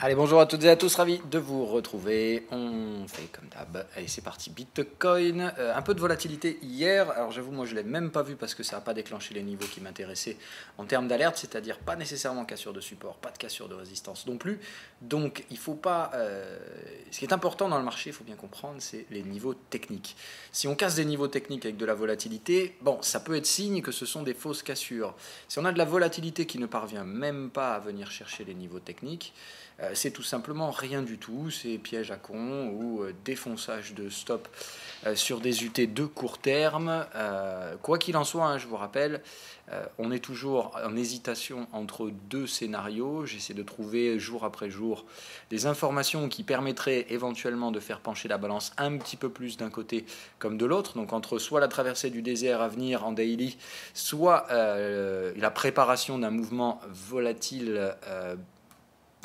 Allez, bonjour à toutes et à tous, ravi de vous retrouver. On fait comme d'hab. Allez, c'est parti. Bitcoin, un peu de volatilité hier. Alors j'avoue, moi je ne l'ai même pas vu parce que ça n'a pas déclenché les niveaux qui m'intéressaient en termes d'alerte, c'est-à-dire pas nécessairement cassure de support, pas de cassure de résistance non plus. Donc il faut pas. Ce qui est important dans le marché, il faut bien comprendre, c'est les niveaux techniques. Si on casse des niveaux techniques avec de la volatilité, bon, ça peut être signe que ce sont des fausses cassures. Si on a de la volatilité qui ne parvient même pas à venir chercher les niveaux techniques, c'est tout simplement rien du tout, c'est piège à con ou défonçage de stop sur des UT de court terme. Quoi qu'il en soit, hein, je vous rappelle, on est toujours en hésitation entre deux scénarios. J'essaie de trouver jour après jour des informations qui permettraient éventuellement de faire pencher la balance un petit peu plus d'un côté comme de l'autre. Donc entre soit la traversée du désert à venir en daily, soit la préparation d'un mouvement volatile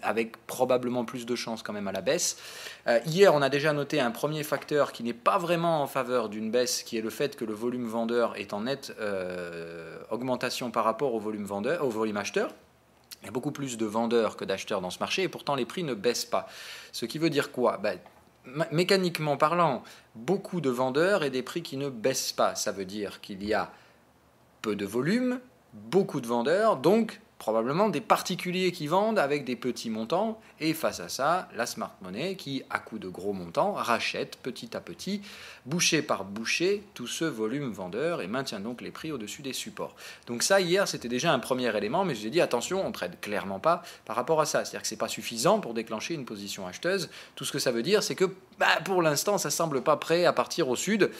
avec probablement plus de chances quand même à la baisse. Hier, on a déjà noté un premier facteur qui n'est pas vraiment en faveur d'une baisse, qui est le fait que le volume vendeur est en nette augmentation par rapport au volume acheteur. Il y a beaucoup plus de vendeurs que d'acheteurs dans ce marché, et pourtant les prix ne baissent pas. Ce qui veut dire quoi ? Mécaniquement parlant, beaucoup de vendeurs et des prix qui ne baissent pas. Ça veut dire qu'il y a peu de volume, beaucoup de vendeurs, donc probablement des particuliers qui vendent avec des petits montants, et face à ça, la smart money qui, à coup de gros montants, rachète petit à petit, bouchée par bouchée, tout ce volume vendeur et maintient donc les prix au-dessus des supports. Donc ça, hier, c'était déjà un premier élément, mais je vous ai dit, attention, on ne trade clairement pas par rapport à ça. C'est-à-dire que ce n'est pas suffisant pour déclencher une position acheteuse. Tout ce que ça veut dire, c'est que pour l'instant, ça ne semble pas prêt à partir au sud,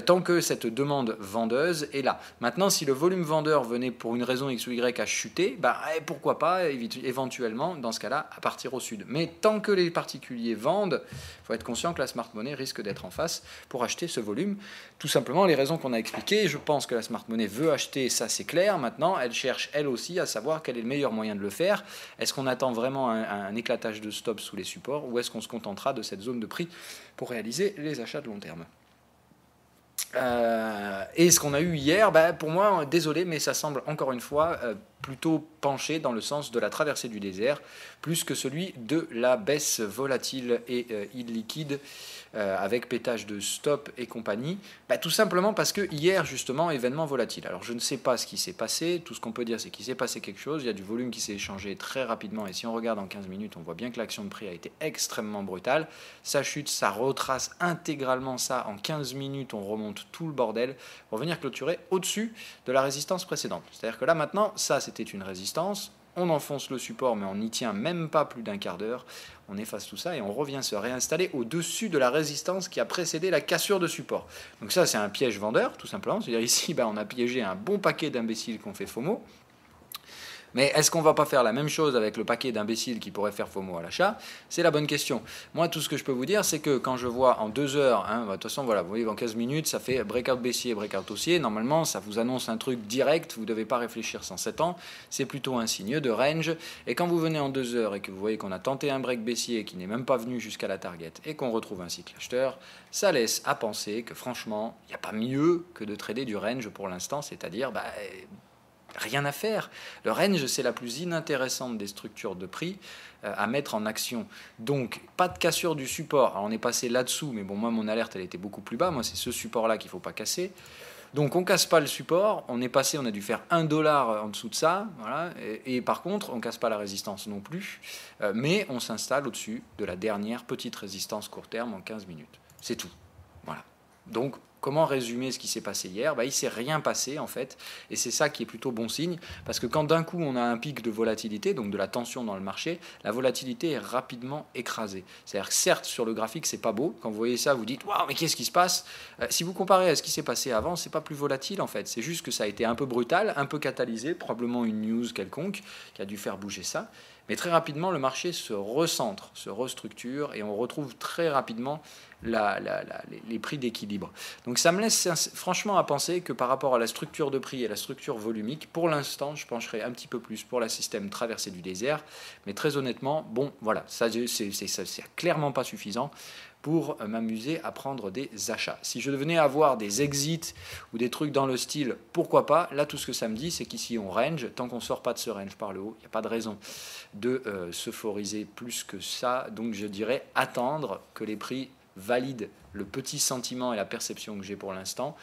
tant que cette demande vendeuse est là. Maintenant, si le volume vendeur venait pour une raison X ou Y à chuter, pourquoi pas éventuellement, dans ce cas-là, à partir au sud. Mais tant que les particuliers vendent, il faut être conscient que la smart money risque d'être en face pour acheter ce volume. Tout simplement, les raisons qu'on a expliquées, je pense que la smart money veut acheter, ça c'est clair. Maintenant, elle cherche elle aussi à savoir quel est le meilleur moyen de le faire. Est-ce qu'on attend vraiment un éclatage de stop sous les supports, ou est-ce qu'on se contentera de cette zone de prix pour réaliser les achats de long terme ? Et ce qu'on a eu hier, pour moi, désolé, mais ça semble encore une fois plutôt penché dans le sens de la traversée du désert, plus que celui de la baisse volatile et illiquide avec pétage de stop et compagnie, tout simplement parce que hier, justement, événement volatile. Alors je ne sais pas ce qui s'est passé, tout ce qu'on peut dire c'est qu'il s'est passé quelque chose, il y a du volume qui s'est échangé très rapidement, et si on regarde en 15 minutes, on voit bien que l'action de prix a été extrêmement brutale, ça chute, ça retrace intégralement ça, en 15 minutes on remonte tout le bordel pour venir clôturer au-dessus de la résistance précédente. C'est-à-dire que là maintenant, ça c'était une résistance, on enfonce le support mais on n'y tient même pas plus d'un quart d'heure, on efface tout ça et on revient se réinstaller au-dessus de la résistance qui a précédé la cassure de support. Donc ça c'est un piège vendeur tout simplement, c'est-à-dire ici on a piégé un bon paquet d'imbéciles qui ont fait FOMO. Mais est-ce qu'on ne va pas faire la même chose avec le paquet d'imbéciles qui pourraient faire FOMO à l'achat ? C'est la bonne question. Moi, tout ce que je peux vous dire, c'est que quand je vois en 2 heures, de toute façon, voilà, vous voyez, en 15 minutes, ça fait breakout baissier, breakout haussier. Normalement, ça vous annonce un truc direct, vous ne devez pas réfléchir 107 ans. C'est plutôt un signe de range. Et quand vous venez en 2 heures et que vous voyez qu'on a tenté un break baissier qui n'est même pas venu jusqu'à la target et qu'on retrouve un cycle acheteur, ça laisse à penser que franchement, il n'y a pas mieux que de trader du range pour l'instant, c'est-à-dire rien à faire. Le range, c'est la plus inintéressante des structures de prix à mettre en action. Donc, pas de cassure du support. Alors, on est passé là-dessous, mais bon, moi, mon alerte, elle était beaucoup plus bas. Moi, c'est ce support-là qu'il ne faut pas casser. Donc, on ne casse pas le support. On est passé, on a dû faire $1 en dessous de ça. Voilà. Et par contre, on ne casse pas la résistance non plus. Mais on s'installe au-dessus de la dernière petite résistance court terme en 15 minutes. C'est tout. Voilà. Donc, comment résumer ce qui s'est passé hier ? Il ne s'est rien passé en fait, et c'est ça qui est plutôt bon signe, parce que quand d'un coup on a un pic de volatilité, donc de la tension dans le marché, la volatilité est rapidement écrasée. C'est-à-dire que certes sur le graphique c'est pas beau, quand vous voyez ça vous dites waouh mais qu'est-ce qui se passe ? Si vous comparez à ce qui s'est passé avant, c'est pas plus volatile en fait, c'est juste que ça a été un peu brutal, un peu catalysé, probablement une news quelconque qui a dû faire bouger ça. Mais très rapidement, le marché se recentre, se restructure et on retrouve très rapidement les prix d'équilibre. Donc ça me laisse franchement à penser que par rapport à la structure de prix et la structure volumique, pour l'instant, je pencherai un petit peu plus pour le système traversée du désert. Mais très honnêtement, bon, voilà, ça c'est clairement pas suffisant pour m'amuser à prendre des achats. Si je devenais avoir des exits ou des trucs dans le style, pourquoi pas. Là, tout ce que ça me dit, c'est qu'ici on range. Tant qu'on ne sort pas de ce range par le haut, il n'y a pas de raison de s'euphoriser plus que ça. Donc je dirais attendre que les prix valident le petit sentiment et la perception que j'ai pour l'instant.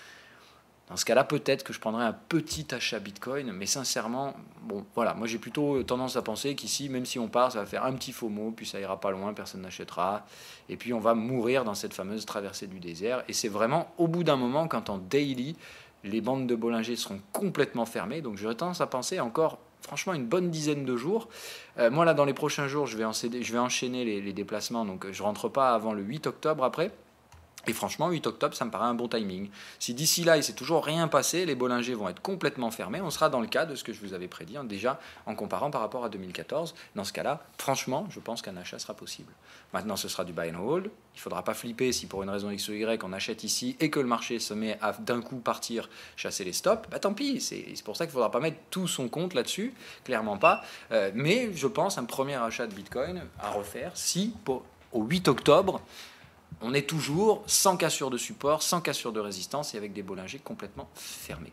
Dans ce cas-là, peut-être que je prendrais un petit achat Bitcoin, mais sincèrement, bon, voilà, moi j'ai plutôt tendance à penser qu'ici, même si on part, ça va faire un petit FOMO, puis ça ira pas loin, personne n'achètera, et puis on va mourir dans cette fameuse traversée du désert. Et c'est vraiment au bout d'un moment, quand en daily, les bandes de Bollinger seront complètement fermées, donc j'aurais tendance à penser encore, franchement, une bonne dizaine de jours. Moi là, dans les prochains jours, je vais enchaîner les déplacements, donc je rentre pas avant le 8 octobre après. Et franchement, 8 octobre, ça me paraît un bon timing. Si d'ici là, il ne s'est toujours rien passé, les Bollinger vont être complètement fermés, on sera dans le cas de ce que je vous avais prédit, déjà en comparant par rapport à 2014. Dans ce cas-là, franchement, je pense qu'un achat sera possible. Maintenant, ce sera du buy and hold. Il ne faudra pas flipper si pour une raison X ou Y, on achète ici et que le marché se met à d'un coup partir chasser les stops. Bah, tant pis, c'est pour ça qu'il ne faudra pas mettre tout son compte là-dessus, clairement pas. Mais je pense un premier achat de Bitcoin à refaire si, au 8 octobre, on est toujours sans cassure de support, sans cassure de résistance et avec des Bollinger complètement fermés.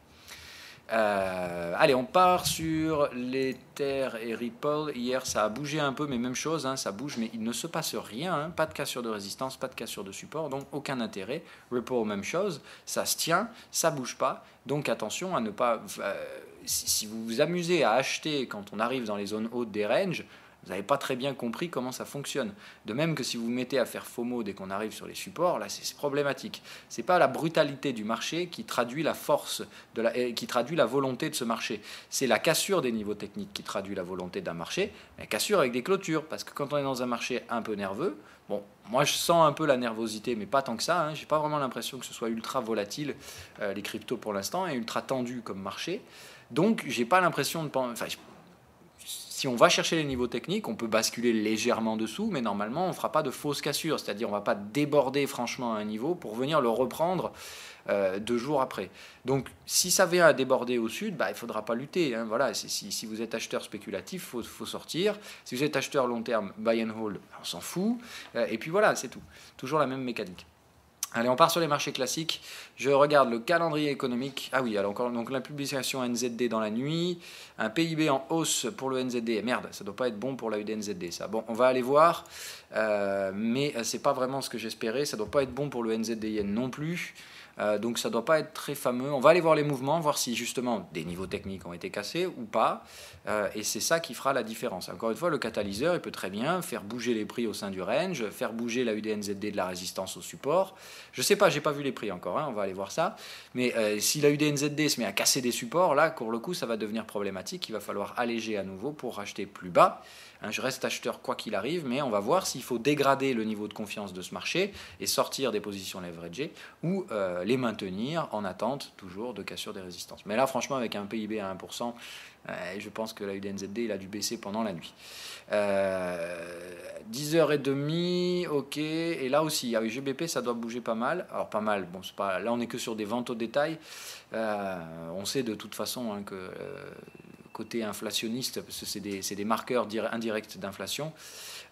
Allez, on part sur l'Ether et Ripple. Hier, ça a bougé un peu, mais même chose, hein, ça bouge, mais il ne se passe rien. Hein, pas de cassure de résistance, pas de cassure de support, donc aucun intérêt. Ripple, même chose, ça se tient, ça bouge pas. Donc attention à ne pas... si vous vous amusez à acheter quand on arrive dans les zones hautes des ranges, vous n'avez pas très bien compris comment ça fonctionne. De même que si vous vous mettez à faire FOMO dès qu'on arrive sur les supports, là c'est problématique. Ce n'est pas la brutalité du marché qui traduit la force, qui traduit la volonté de ce marché. C'est la cassure des niveaux techniques qui traduit la volonté d'un marché, la cassure avec des clôtures. Parce que quand on est dans un marché un peu nerveux, bon, moi je sens un peu la nervosité, mais pas tant que ça. Hein, je n'ai pas vraiment l'impression que ce soit ultra volatile, les cryptos pour l'instant, et ultra tendu comme marché. Donc j'ai pas l'impression de... Enfin, si on va chercher les niveaux techniques, on peut basculer légèrement dessous, mais normalement, on ne fera pas de fausses cassures, c'est-à-dire on ne va pas déborder franchement à un niveau pour venir le reprendre 2 jours après. Donc, si ça vient à déborder au sud, bah, il ne faudra pas lutter. Hein, voilà, si vous êtes acheteur spéculatif, il faut sortir. Si vous êtes acheteur long terme, buy and hold, on s'en fout. Et puis voilà, c'est tout. Toujours la même mécanique. Allez, on part sur les marchés classiques. Je regarde le calendrier économique. Ah oui, alors encore donc la publication NZD dans la nuit, un PIB en hausse pour le NZD. Merde, ça doit pas être bon pour la UDNZD, ça. Bon, on va aller voir, mais c'est pas vraiment ce que j'espérais. Ça doit pas être bon pour le NZD Yen non plus. Donc ça ne doit pas être très fameux. On va aller voir les mouvements, voir si justement des niveaux techniques ont été cassés ou pas. Et c'est ça qui fera la différence. Encore une fois, le catalyseur, il peut très bien faire bouger les prix au sein du range, faire bouger la UDNZD de la résistance au support. Je ne sais pas, j'ai pas vu les prix encore, hein, on va aller voir ça. Mais si la UDNZD se met à casser des supports, là, pour le coup, ça va devenir problématique. Il va falloir alléger à nouveau pour racheter plus bas. Hein, je reste acheteur quoi qu'il arrive, mais on va voir s'il faut dégrader le niveau de confiance de ce marché et sortir des positions leveragées ou les maintenir en attente toujours de cassure des résistances. Mais là, franchement, avec un PIB à 1%, je pense que la UDNZD, il a dû baisser pendant la nuit. 10h30, ok. Et là aussi, avec GBP, ça doit bouger pas mal. Alors, pas mal, bon, c'est pas... là, on n'est que sur des ventes au détail. On sait de toute façon hein, que... côté inflationniste, parce que c'est des marqueurs indirects d'inflation.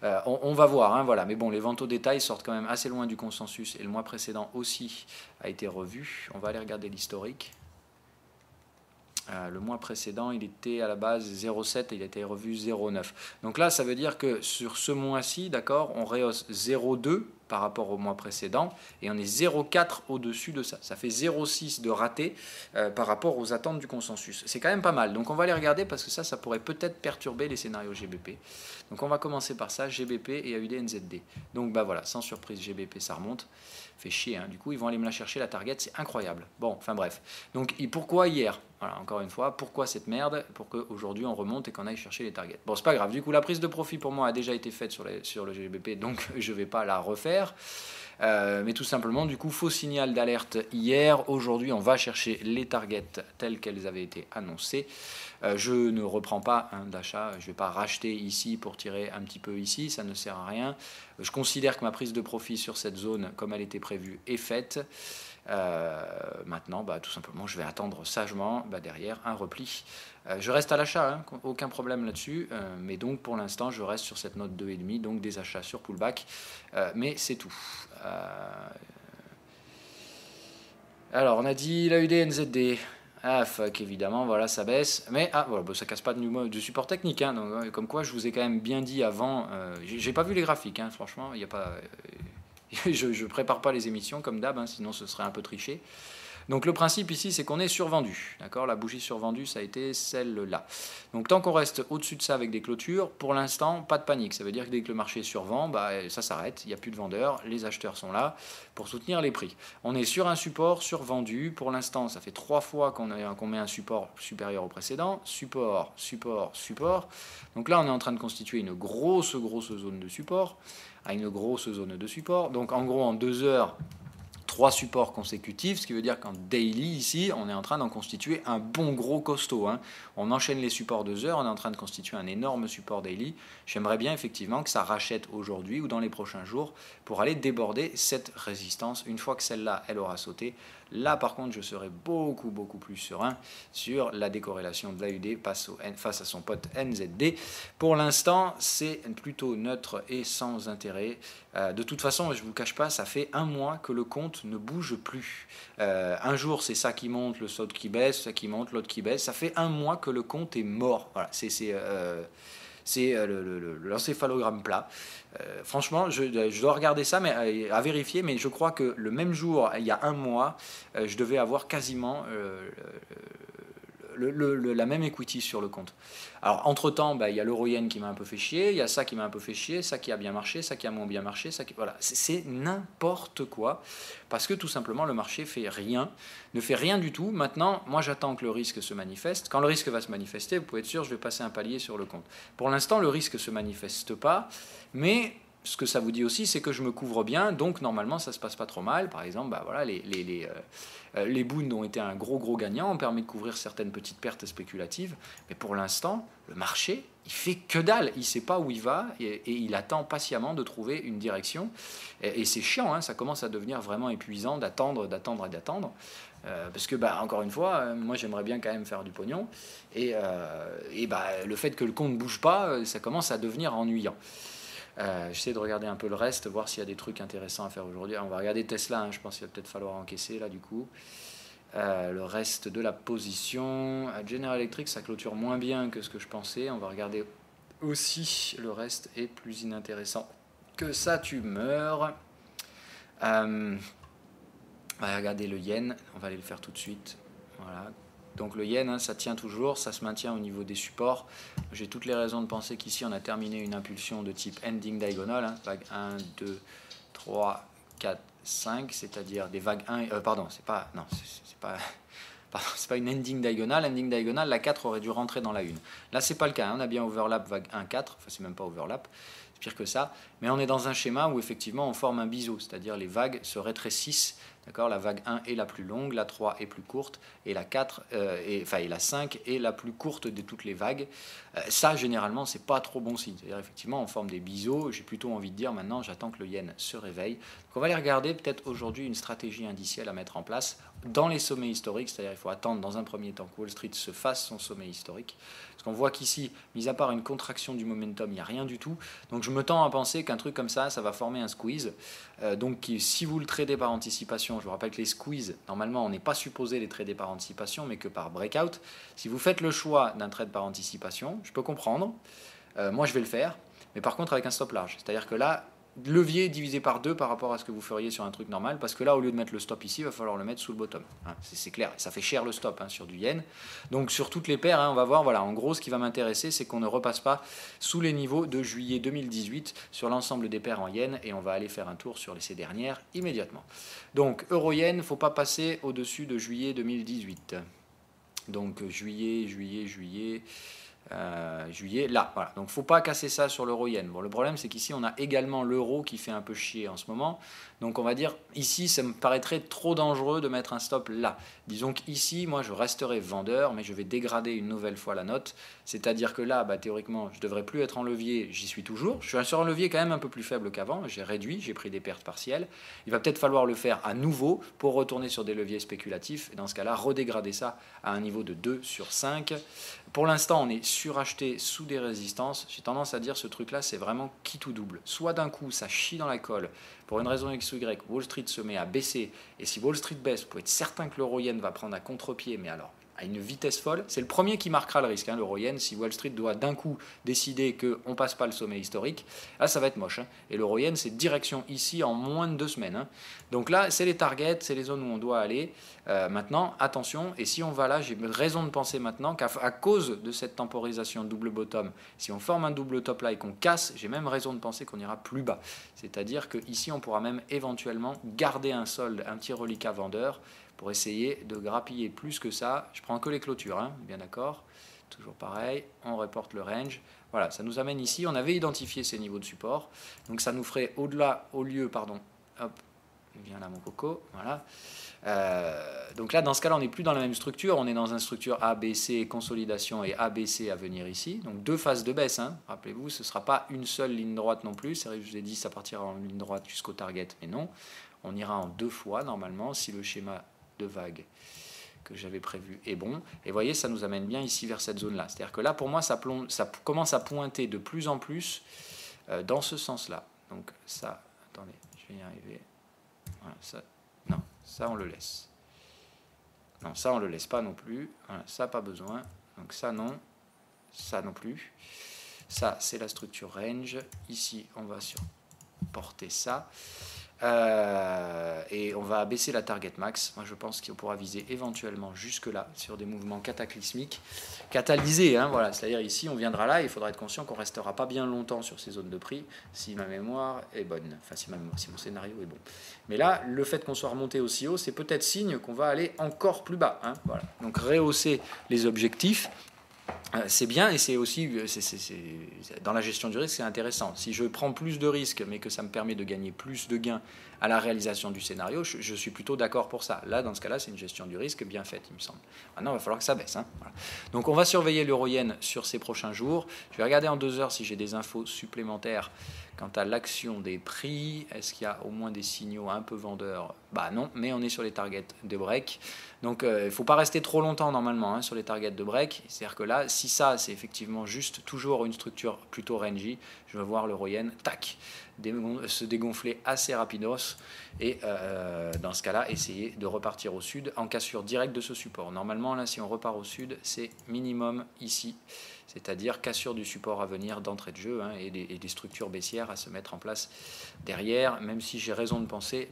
On va voir, hein, voilà. Mais bon, les ventes au détail sortent quand même assez loin du consensus, et le mois précédent aussi a été revu. On va aller regarder l'historique. Le mois précédent, il était à la base 0,7 et il a été revu 0,9. Donc là, ça veut dire que sur ce mois-ci, d'accord, on rehausse 0,2 par rapport au mois précédent et on est 0,4 au-dessus de ça. Ça fait 0,6 de raté par rapport aux attentes du consensus. C'est quand même pas mal. Donc on va les regarder parce que ça pourrait peut-être perturber les scénarios GBP. Donc on va commencer par ça, GBP et AUD-NZD. Donc bah voilà, sans surprise, GBP ça remonte. Fait chier, hein. Du coup ils vont aller me la chercher la target, c'est incroyable. Bon, enfin bref. Donc pourquoi hier? Voilà, encore une fois, pourquoi cette merde? Pour qu'aujourd'hui on remonte et qu'on aille chercher les targets. Bon, c'est pas grave, du coup la prise de profit pour moi a déjà été faite sur le GBP, donc je vais pas la refaire. Mais tout simplement, du coup, faux signal d'alerte hier. Aujourd'hui, on va chercher les targets telles qu'elles avaient été annoncées. Je ne reprends pas d'achat. Je ne vais pas racheter ici pour tirer un petit peu ici. Ça ne sert à rien. Je considère que ma prise de profit sur cette zone, comme elle était prévue, est faite. Maintenant, tout simplement, je vais attendre sagement derrière un repli. Je reste à l'achat, hein, aucun problème là-dessus, mais donc pour l'instant, je reste sur cette note 2,5, donc des achats sur pullback, mais c'est tout. Alors, on a dit l'AUD NZD. Ah fuck, évidemment, voilà, ça baisse. Mais voilà, ça casse pas de support technique. Hein, donc, comme quoi, je vous ai quand même bien dit avant. J'ai pas vu les graphiques, hein, franchement, il y a pas. Je prépare pas les émissions comme d'hab, hein, sinon ce serait un peu triché. Donc le principe ici, c'est qu'on est survendu. D'accord, la bougie survendue, ça a été celle-là. Donc tant qu'on reste au-dessus de ça avec des clôtures, pour l'instant, pas de panique. Ça veut dire que dès que le marché survend, ça s'arrête. Il n'y a plus de vendeurs. Les acheteurs sont là pour soutenir les prix. On est sur un support survendu. Pour l'instant, ça fait 3 fois qu'on met un support supérieur au précédent. Support, support, support. Donc là, on est en train de constituer une grosse zone de support. À une grosse zone de support. Donc en gros, en 2 heures, 3 supports consécutifs, ce qui veut dire qu'en daily, ici, on est en train d'en constituer un bon gros costaud. Hein. On enchaîne les supports 2 heures, on est en train de constituer un énorme support daily. J'aimerais bien effectivement que ça rachète aujourd'hui ou dans les prochains jours pour aller déborder cette résistance. Une fois que celle-là, elle aura sauté, là par contre, je serai beaucoup plus serein sur la décorrélation de l'AUD face à son pote NZD. Pour l'instant, c'est plutôt neutre et sans intérêt. De toute façon, je ne vous cache pas, ça fait 1 mois que le compte ne bouge plus. Un jour, c'est ça qui monte, l'autre qui baisse, ça qui monte, l'autre qui baisse. Ça fait 1 mois que le compte est mort. Voilà, c'est l'encéphalogramme plat. Franchement, je dois regarder ça, mais à vérifier, mais je crois que le même jour, il y a 1 mois, je devais avoir quasiment la même equity sur le compte. Alors, entre-temps, il y a l'euro-yen qui m'a un peu fait chier, il y a ça qui m'a un peu fait chier, ça qui a bien marché, ça qui a moins bien marché, voilà. C'est n'importe quoi, parce que tout simplement, le marché ne fait rien du tout. Maintenant, moi, j'attends que le risque se manifeste. Quand le risque va se manifester, vous pouvez être sûr, je vais passer un palier sur le compte. Pour l'instant, le risque ne se manifeste pas, mais ce que ça vous dit aussi, c'est que je me couvre bien, donc normalement, ça ne se passe pas trop mal. Par exemple, voilà, les Bunds ont été un gros gagnant, ont permis de couvrir certaines petites pertes spéculatives, mais pour l'instant, le marché, il fait que dalle, il ne sait pas où il va, et il attend patiemment de trouver une direction, et c'est chiant, hein, ça commence à devenir vraiment épuisant d'attendre, parce que, encore une fois, moi j'aimerais bien quand même faire du pognon, et le fait que le compte ne bouge pas, ça commence à devenir ennuyant. J'essaie de regarder un peu le reste, voir s'il y a des trucs intéressants à faire aujourd'hui. On va regarder Tesla, hein, je pense qu'il va peut-être falloir encaisser là du coup. Le reste de la position. General Electric, ça clôture moins bien que ce que je pensais. On va regarder aussi, le reste est plus inintéressant que ça, tu meurs. On va regarder le yen, on va aller le faire tout de suite. Voilà. Donc le yen, hein, ça tient toujours, ça se maintient au niveau des supports. J'ai toutes les raisons de penser qu'ici on a terminé une impulsion de type ending diagonal, hein, vague 1, 2, 3, 4, 5, c'est-à-dire des vagues 1, pardon, c'est pas une ending diagonale. Ending diagonale, la 4 aurait dû rentrer dans la 1. Là, c'est pas le cas, hein, on a bien overlap vague 1, 4, enfin c'est même pas overlap, c'est pire que ça, mais on est dans un schéma où effectivement on forme un biseau, c'est-à-dire les vagues se rétrécissent. D'accord, la vague 1 est la plus longue, la 3 est plus courte, et la 4, et la 5 est la plus courte de toutes les vagues. Ça, généralement, c'est pas trop bon signe. C'est-à-dire, effectivement, on forme des biseaux. J'ai plutôt envie de dire, maintenant, j'attends que le yen se réveille. Donc, on va aller regarder peut-être aujourd'hui une stratégie indicielle à mettre en place dans les sommets historiques. C'est-à-dire, il faut attendre dans un premier temps que Wall Street se fasse son sommet historique. Parce qu'on voit qu'ici, mis à part une contraction du momentum, il n'y a rien du tout. Donc, je me tends à penser qu'un truc comme ça va former un squeeze. Donc, si vous le tradez par anticipation, je vous rappelle que les squeezes, normalement, on n'est pas supposé les trader par anticipation, mais que par breakout. Si vous faites le choix d'un trade par anticipation, je peux comprendre. Moi, je vais le faire, mais par contre avec un stop large. C'est-à-dire que là, levier divisé par 2 par rapport à ce que vous feriez sur un truc normal, parce que là, au lieu de mettre le stop ici, il va falloir le mettre sous le bottom. Hein, c'est clair, ça fait cher le stop, hein, sur du yen. Donc sur toutes les paires, hein, on va voir, voilà, en gros, ce qui va m'intéresser, c'est qu'on ne repasse pas sous les niveaux de juillet 2018 sur l'ensemble des paires en yen, et on va aller faire un tour sur ces dernières immédiatement. Donc euro-yen, il ne faut pas passer au-dessus de juillet 2018. Donc juillet, là, voilà. Donc faut pas casser ça sur l'euro-yen. Bon, le problème, c'est qu'ici, on a également l'euro qui fait un peu chier en ce moment. Donc on va dire, ici, ça me paraîtrait trop dangereux de mettre un stop là. Disons qu'ici, moi, je resterai vendeur, mais je vais dégrader une nouvelle fois la note. C'est-à-dire que là, théoriquement, je ne devrais plus être en levier, j'y suis toujours. Je suis sur un levier quand même un peu plus faible qu'avant, j'ai réduit, j'ai pris des pertes partielles. Il va peut-être falloir le faire à nouveau pour retourner sur des leviers spéculatifs, et dans ce cas-là, redégrader ça à un niveau de 2 sur 5. Pour l'instant, on est suracheté sous des résistances. J'ai tendance à dire ce truc-là, c'est vraiment quitte ou double. Soit d'un coup, ça chie dans la colle, pour une raison X ou Y, Wall Street se met à baisser, et si Wall Street baisse, vous pouvez être certain que l'euro-yen va prendre à contre-pied, mais alors à une vitesse folle. C'est le premier qui marquera le risque, l'euro-yen. Si Wall Street doit d'un coup décider qu'on ne passe pas le sommet historique, là, ça va être moche. Et l'euro-yen, c'est direction ici en moins de 2 semaines. Donc là, c'est les targets, c'est les zones où on doit aller. Maintenant, attention, et si on va là, j'ai raison de penser maintenant qu'à cause de cette temporisation double bottom, si on forme un double top là et qu'on casse, j'ai même raison de penser qu'on ira plus bas. C'est-à-dire qu'ici, on pourra même éventuellement garder un solde, un petit reliquat vendeur, pour essayer de grappiller plus que ça. Je prends que les clôtures, bien d'accord. Toujours pareil, on reporte le range. Voilà, ça nous amène ici. On avait identifié ces niveaux de support. Donc ça nous ferait hop, viens là mon coco, voilà. Donc là, dans ce cas-là, on n'est plus dans la même structure. On est dans une structure ABC, consolidation, et ABC à venir ici. Donc 2 phases de baisse, Rappelez-vous, ce ne sera pas une seule ligne droite non plus. C'est vrai que je vous ai dit, ça partira en ligne droite jusqu'au target, mais non. On ira en 2 fois, normalement, si le schéma de vague que j'avais prévu est bon. Et vous voyez, ça nous amène bien ici vers cette zone-là. C'est-à-dire que là, pour moi, ça commence à pointer de plus en plus dans ce sens-là. Donc ça, attendez, je vais y arriver. Voilà, ça, non, ça on le laisse. Non, ça on le laisse pas non plus. Voilà, ça pas besoin. Donc ça non, ça non plus. Ça c'est la structure range. Ici on va sur porter ça. Et on va abaisser la target max. Moi je pense qu'on pourra viser éventuellement jusque là sur des mouvements cataclysmiques, catalysés, voilà. C'est-à-dire ici on viendra là et il faudra être conscient qu'on restera pas bien longtemps sur ces zones de prix si ma mémoire est bonne, enfin si mon scénario est bon. Mais là le fait qu'on soit remonté aussi haut, c'est peut-être signe qu'on va aller encore plus bas, voilà. Donc rehausser les objectifs, c'est bien, et c'est aussi dans la gestion du risque, c'est intéressant. Si je prends plus de risques, mais que ça me permet de gagner plus de gains à la réalisation du scénario, je suis plutôt d'accord pour ça. Là, dans ce cas-là, c'est une gestion du risque bien faite, il me semble. Maintenant, il va falloir que ça baisse. Voilà. Donc, on va surveiller l'euro-yen sur ces prochains jours. Je vais regarder en 2 heures si j'ai des infos supplémentaires quant à l'action des prix. Est-ce qu'il y a au moins des signaux un peu vendeurs? Non, mais on est sur les targets de break. Donc, il ne faut pas rester trop longtemps normalement sur les targets de break. C'est-à-dire que là, si ça, c'est effectivement juste toujours une structure plutôt rangy, je vais voir l'euro-yen, tac, se dégonfler assez rapidos. Et dans ce cas-là, essayer de repartir au sud en cassure directe de ce support. Normalement, là, si on repart au sud, c'est minimum ici. C'est-à-dire cassure du support à venir d'entrée de jeu, et des structures baissières à se mettre en place derrière, même si j'ai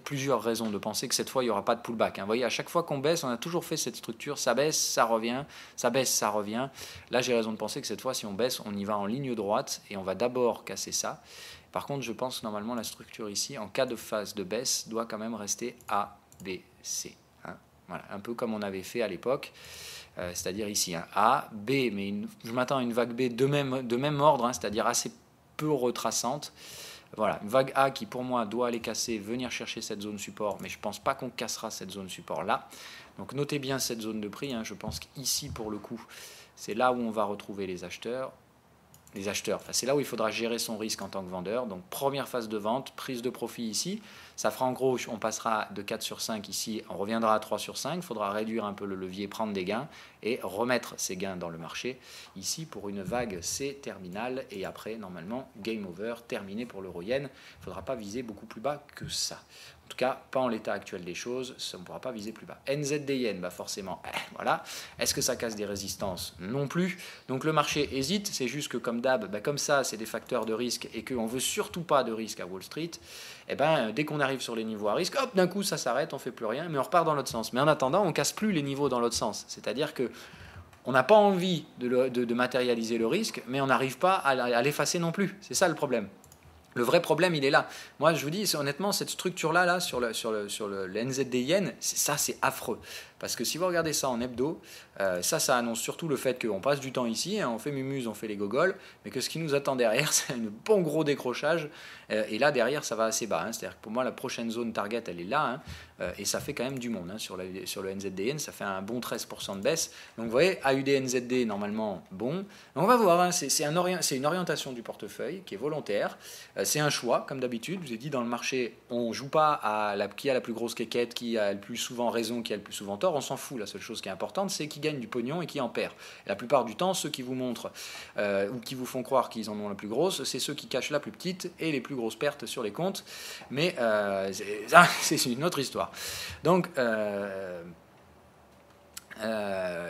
plusieurs raisons de penser que cette fois, il n'y aura pas de pullback. Vous voyez, à chaque fois qu'on baisse, on a toujours fait cette structure, ça baisse, ça revient, ça baisse, ça revient. Là, j'ai raison de penser que cette fois, si on baisse, on y va en ligne droite et on va d'abord casser ça. Par contre, je pense que normalement, la structure ici, en cas de phase de baisse, doit quand même rester A, B, C. Voilà, un peu comme on avait fait à l'époque. C'est-à-dire ici A, B, mais je m'attends à une vague B de même ordre, c'est-à-dire assez peu retraçante. Voilà, une vague A qui pour moi doit aller casser, venir chercher cette zone support, mais je ne pense pas qu'on cassera cette zone support là. Donc notez bien cette zone de prix, je pense qu'ici pour le coup, c'est là où on va retrouver les acheteurs. C'est là où il faudra gérer son risque en tant que vendeur. Donc première phase de vente, prise de profit ici. Ça fera en gros, on passera de 4 sur 5 ici, on reviendra à 3 sur 5. Il faudra réduire un peu le levier, prendre des gains et remettre ces gains dans le marché ici pour une vague C terminale. Et après, normalement, game over, terminé pour l'euro-yen. Il ne faudra pas viser beaucoup plus bas que ça. En tout cas, pas en l'état actuel des choses, on ne pourra pas viser plus bas. NZD yen, forcément, voilà. Est-ce que ça casse des résistances? Non plus. Donc le marché hésite, c'est juste que comme d'hab, comme ça, c'est des facteurs de risque et qu'on ne veut surtout pas de risque à Wall Street. Dès qu'on arrive sur les niveaux à risque, hop, d'un coup, ça s'arrête, on ne fait plus rien, mais on repart dans l'autre sens. Mais en attendant, on ne casse plus les niveaux dans l'autre sens. C'est-à-dire que on n'a pas envie de matérialiser le risque, mais on n'arrive pas à l'effacer non plus. C'est ça le problème. Le vrai problème, il est là. Moi, je vous dis, honnêtement, cette structure-là, sur le NZD yen, ça, c'est affreux. Parce que si vous regardez ça en hebdo, ça annonce surtout le fait qu'on passe du temps ici, hein, on fait mumuse, on fait les gogoles, mais que ce qui nous attend derrière, c'est un bon gros décrochage. Et là, derrière, ça va assez bas. Hein. C'est-à-dire que pour moi, la prochaine zone target, elle est là. Hein, et ça fait quand même du monde hein, sur le NZDN. Ça fait un bon 13% de baisse. Donc vous voyez, AUD, NZD, normalement, bon. On va voir. Hein, c'est une orientation du portefeuille qui est volontaire. C'est un choix, comme d'habitude. Je vous ai dit, dans le marché, on ne joue pas à qui a la plus grosse quéquette, qui a le plus souvent raison, qui a le plus souvent tort. On s'en fout. La seule chose qui est importante, c'est qui gagne du pognon et qui en perd. Et la plupart du temps, ceux qui vous montrent ou qui vous font croire qu'ils en ont la plus grosse, c'est ceux qui cachent la plus petite et les plus grosses pertes sur les comptes. Mais c'est une autre histoire. Donc,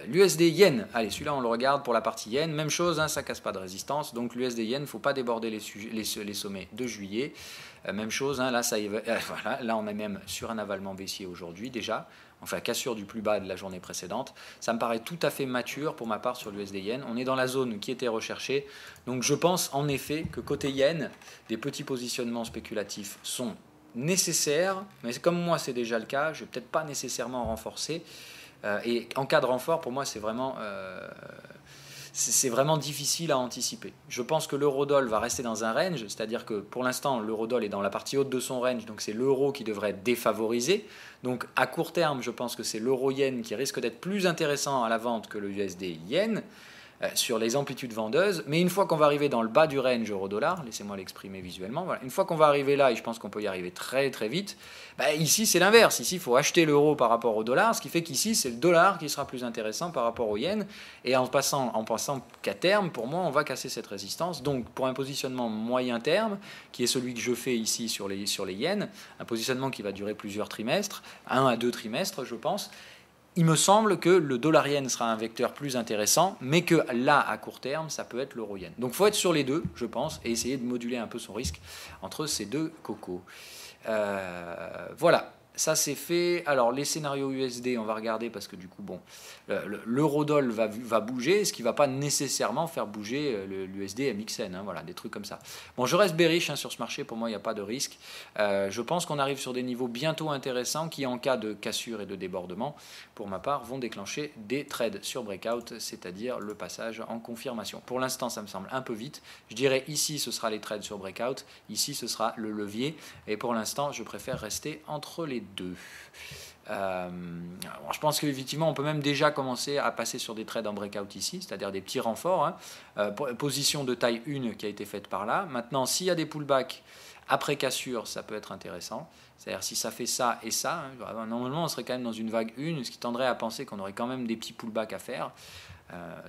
l'USD yen, allez, celui-là on le regarde pour la partie yen, même chose, hein, ça casse pas de résistance. Donc l'USD yen, il ne faut pas déborder les sommets de juillet. Même chose, hein, là, voilà, là on est même sur un avalement baissier aujourd'hui déjà. Enfin, cassure du plus bas de la journée précédente. Ça me paraît tout à fait mature pour ma part sur l'USD yen. On est dans la zone qui était recherchée. Donc je pense en effet que côté yen, des petits positionnements spéculatifs sont nécessaires. Mais comme moi c'est déjà le cas, je ne vais peut-être pas nécessairement renforcer. Et en cas de renfort, pour moi c'est vraiment difficile à anticiper. Je pense que l'eurodoll va rester dans un range, c'est-à-dire que pour l'instant, l'eurodoll est dans la partie haute de son range, donc c'est l'euro qui devrait être défavorisé. Donc à court terme, je pense que c'est l'euro-yen qui risque d'être plus intéressant à la vente que le USD-yen sur les amplitudes vendeuses. Mais une fois qu'on va arriver dans le bas du range euro-dollar, laissez-moi l'exprimer visuellement, voilà. Une fois qu'on va arriver là, et je pense qu'on peut y arriver très très vite, ici c'est l'inverse. Ici il faut acheter l'euro par rapport au dollar, ce qui fait qu'ici c'est le dollar qui sera plus intéressant par rapport au yen. Et en pensant qu'à terme, pour moi, on va casser cette résistance. Donc pour un positionnement moyen terme, qui est celui que je fais ici sur les yens, un positionnement qui va durer plusieurs trimestres, 1 à 2 trimestres je pense, il me semble que le dollar-yen sera un vecteur plus intéressant, mais que là, à court terme, ça peut être l'euro-yen. Donc il faut être sur les deux, je pense, et essayer de moduler un peu son risque entre ces deux cocos. Voilà, ça c'est fait. Alors les scénarios USD, on va regarder parce que du coup, bon, l'eurodoll va bouger, ce qui ne va pas nécessairement faire bouger l'USD MXN, hein, voilà, des trucs comme ça. Bon, je reste bearish hein, sur ce marché, pour moi il n'y a pas de risque. Je pense qu'on arrive sur des niveaux bientôt intéressants qui, en cas de cassure et de débordement, pour ma part, vont déclencher des trades sur breakout, c'est-à-dire le passage en confirmation. Pour l'instant, ça me semble un peu vite. Je dirais ici, ce sera les trades sur breakout, ici, ce sera le levier, et pour l'instant, je préfère rester entre les deux. Je pense qu'effectivement on peut même déjà commencer à passer sur des trades en breakout ici, c'est-à-dire des petits renforts, hein. Position de taille 1 qui a été faite par là. Maintenant s'il y a des pullbacks après cassure, ça peut être intéressant, c'est-à-dire si ça fait ça et ça, hein, normalement on serait quand même dans une vague 1, ce qui tendrait à penser qu'on aurait quand même des petits pullbacks à faire.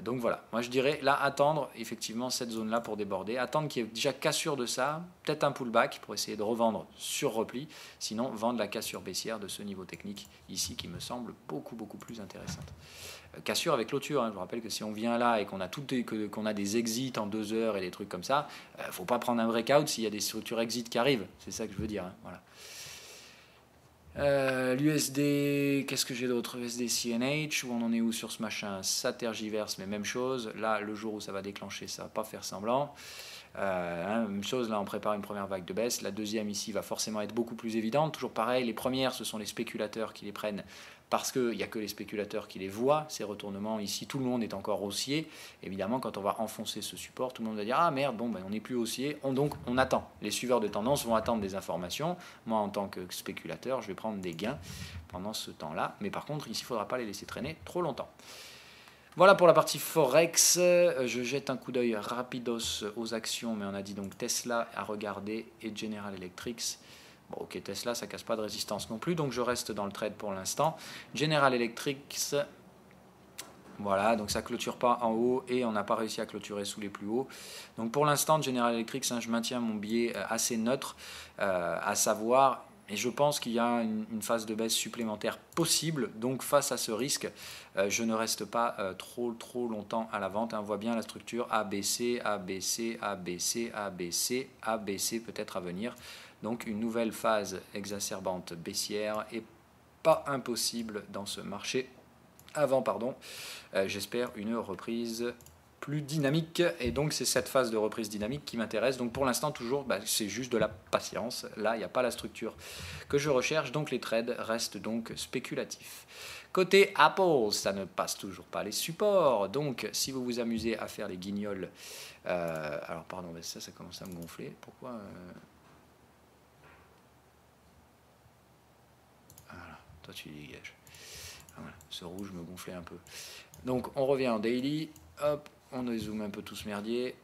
Donc voilà, moi je dirais là attendre effectivement cette zone là pour déborder, attendre qu'il y ait déjà cassure de ça, peut-être un pullback pour essayer de revendre sur repli, sinon vendre la cassure baissière de ce niveau technique ici qui me semble beaucoup plus intéressante. Cassure avec clôture, hein. Je vous rappelle que si on vient là et qu'on a des exits en 2 heures et des trucs comme ça, faut pas prendre un breakout s'il y a des structures exit qui arrivent, c'est ça que je veux dire, hein. Voilà. L'USD, qu'est-ce que j'ai d'autre? USD CNH, où on en est où sur ce machin? Ça tergiverse, mais même chose. Là, le jour où ça va déclencher, ça va pas faire semblant. Même chose, là on prépare une première vague de baisse. La deuxième ici va forcément être beaucoup plus évidente. Toujours pareil, les premières, ce sont les spéculateurs qui les prennent parce qu'il n'y a que les spéculateurs qui les voient, ces retournements. Ici, tout le monde est encore haussier. Évidemment, quand on va enfoncer ce support, tout le monde va dire « Ah merde, bon, on n'est plus haussier. » Donc, on attend. Les suiveurs de tendance vont attendre des informations. Moi, en tant que spéculateur, je vais prendre des gains pendant ce temps-là. Mais par contre, ici, il ne faudra pas les laisser traîner trop longtemps. Voilà pour la partie Forex. Je jette un coup d'œil rapidos aux actions, mais on a dit donc Tesla à regarder et General Electric. Bon, ok, Tesla, ça casse pas de résistance non plus, donc je reste dans le trade pour l'instant. General Electric, voilà, donc ça clôture pas en haut et on n'a pas réussi à clôturer sous les plus hauts. Donc pour l'instant, General Electric, je maintiens mon biais assez neutre, à savoir... Et je pense qu'il y a une phase de baisse supplémentaire possible. Donc face à ce risque, je ne reste pas trop longtemps à la vente. On voit bien la structure ABC, ABC, ABC, ABC, ABC peut-être à venir. Donc une nouvelle phase exacerbante baissière est pas impossible dans ce marché. J'espère une reprise plus dynamique. Et donc c'est cette phase de reprise dynamique qui m'intéresse. Donc pour l'instant toujours, c'est juste de la patience. Là, il n'y a pas la structure que je recherche. Donc les trades restent donc spéculatifs. Côté Apple, ça ne passe toujours pas les supports. Donc si vous vous amusez à faire les guignols... alors pardon, ça commence à me gonfler. Pourquoi Voilà, toi tu dégages. Voilà, ce rouge me gonflait un peu. Donc on revient en daily, hop, on dézoome un peu tout ce merdier,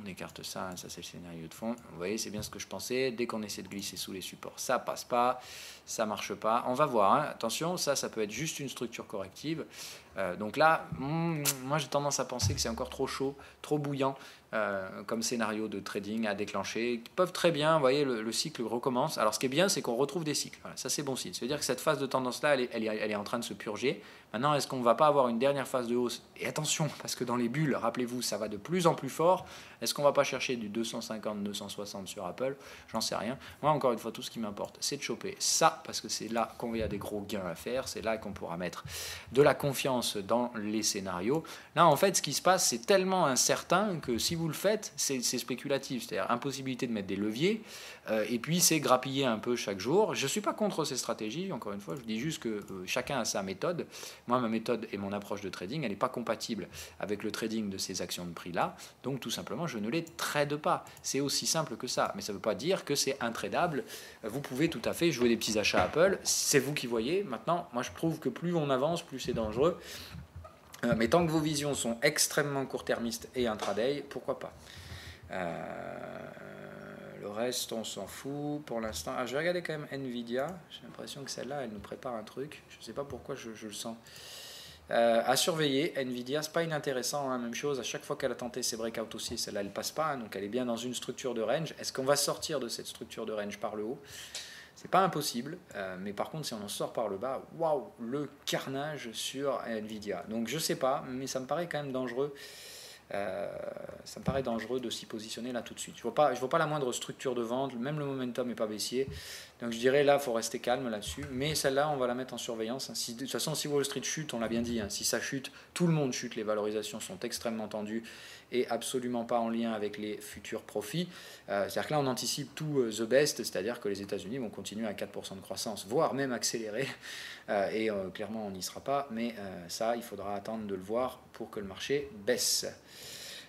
on écarte ça, ça c'est le scénario de fond. Vous voyez, c'est bien ce que je pensais. Dès qu'on essaie de glisser sous les supports, ça passe pas, ça marche pas. On va voir, hein. Attention, ça peut être juste une structure corrective. Donc là, moi j'ai tendance à penser que c'est encore trop chaud, trop bouillant comme scénario de trading à déclencher. Ils peuvent très bien, vous voyez, le cycle recommence. Alors ce qui est bien, c'est qu'on retrouve des cycles. Voilà, ça c'est bon signe. Ça veut dire que cette phase de tendance-là, elle est en train de se purger. Maintenant, est-ce qu'on ne va pas avoir une dernière phase de hausse? Et attention, parce que dans les bulles, rappelez-vous, ça va de plus en plus fort. Est-ce qu'on ne va pas chercher du 250, 260 sur Apple? J'en sais rien. Moi, encore une fois, tout ce qui m'importe, c'est de choper ça, parce que c'est là qu'on y a des gros gains à faire. C'est là qu'on pourra mettre de la confiance dans les scénarios. Là, en fait, ce qui se passe, c'est tellement incertain que si vous le faites, c'est spéculatif. C'est-à-dire impossibilité de mettre des leviers. Et puis, c'est grappiller un peu chaque jour. Je ne suis pas contre ces stratégies. Encore une fois, je vous dis juste que chacun a sa méthode. Moi, ma méthode et mon approche de trading, elle n'est pas compatible avec le trading de ces actions de prix-là. Donc, tout simplement, je ne les trade pas. C'est aussi simple que ça. Mais ça ne veut pas dire que c'est intradable. Vous pouvez tout à fait jouer des petits achats Apple. C'est vous qui voyez. Maintenant, moi, je trouve que plus on avance, plus c'est dangereux. Mais tant que vos visions sont extrêmement court-termistes et intraday, pourquoi pas. Le reste, on s'en fout pour l'instant. Je vais regarder quand même Nvidia. J'ai l'impression que celle-là, elle nous prépare un truc. Je ne sais pas pourquoi je le sens. À surveiller, Nvidia, c'est pas inintéressant, hein, même chose. À chaque fois qu'elle a tenté ses breakouts aussi, celle-là, elle passe pas. Hein, donc elle est bien dans une structure de range. Est-ce qu'on va sortir de cette structure de range par le haut? C'est pas impossible, mais par contre, si on en sort par le bas, waouh, le carnage sur Nvidia. Donc je sais pas, mais ça me paraît quand même dangereux. Ça me paraît dangereux de s'y positionner là tout de suite. Je vois pas la moindre structure de vente, même le momentum n'est pas baissier. Donc je dirais là, il faut rester calme là-dessus. Mais celle-là, on va la mettre en surveillance. De toute façon, si Wall Street chute, on l'a bien dit, hein, si ça chute, tout le monde chute. Les valorisations sont extrêmement tendues et absolument pas en lien avec les futurs profits. C'est-à-dire que là, on anticipe tout the best, c'est-à-dire que les États-Unis vont continuer à 4% de croissance, voire même accélérer. Et clairement, on n'y sera pas. Mais ça, il faudra attendre de le voir pour que le marché baisse.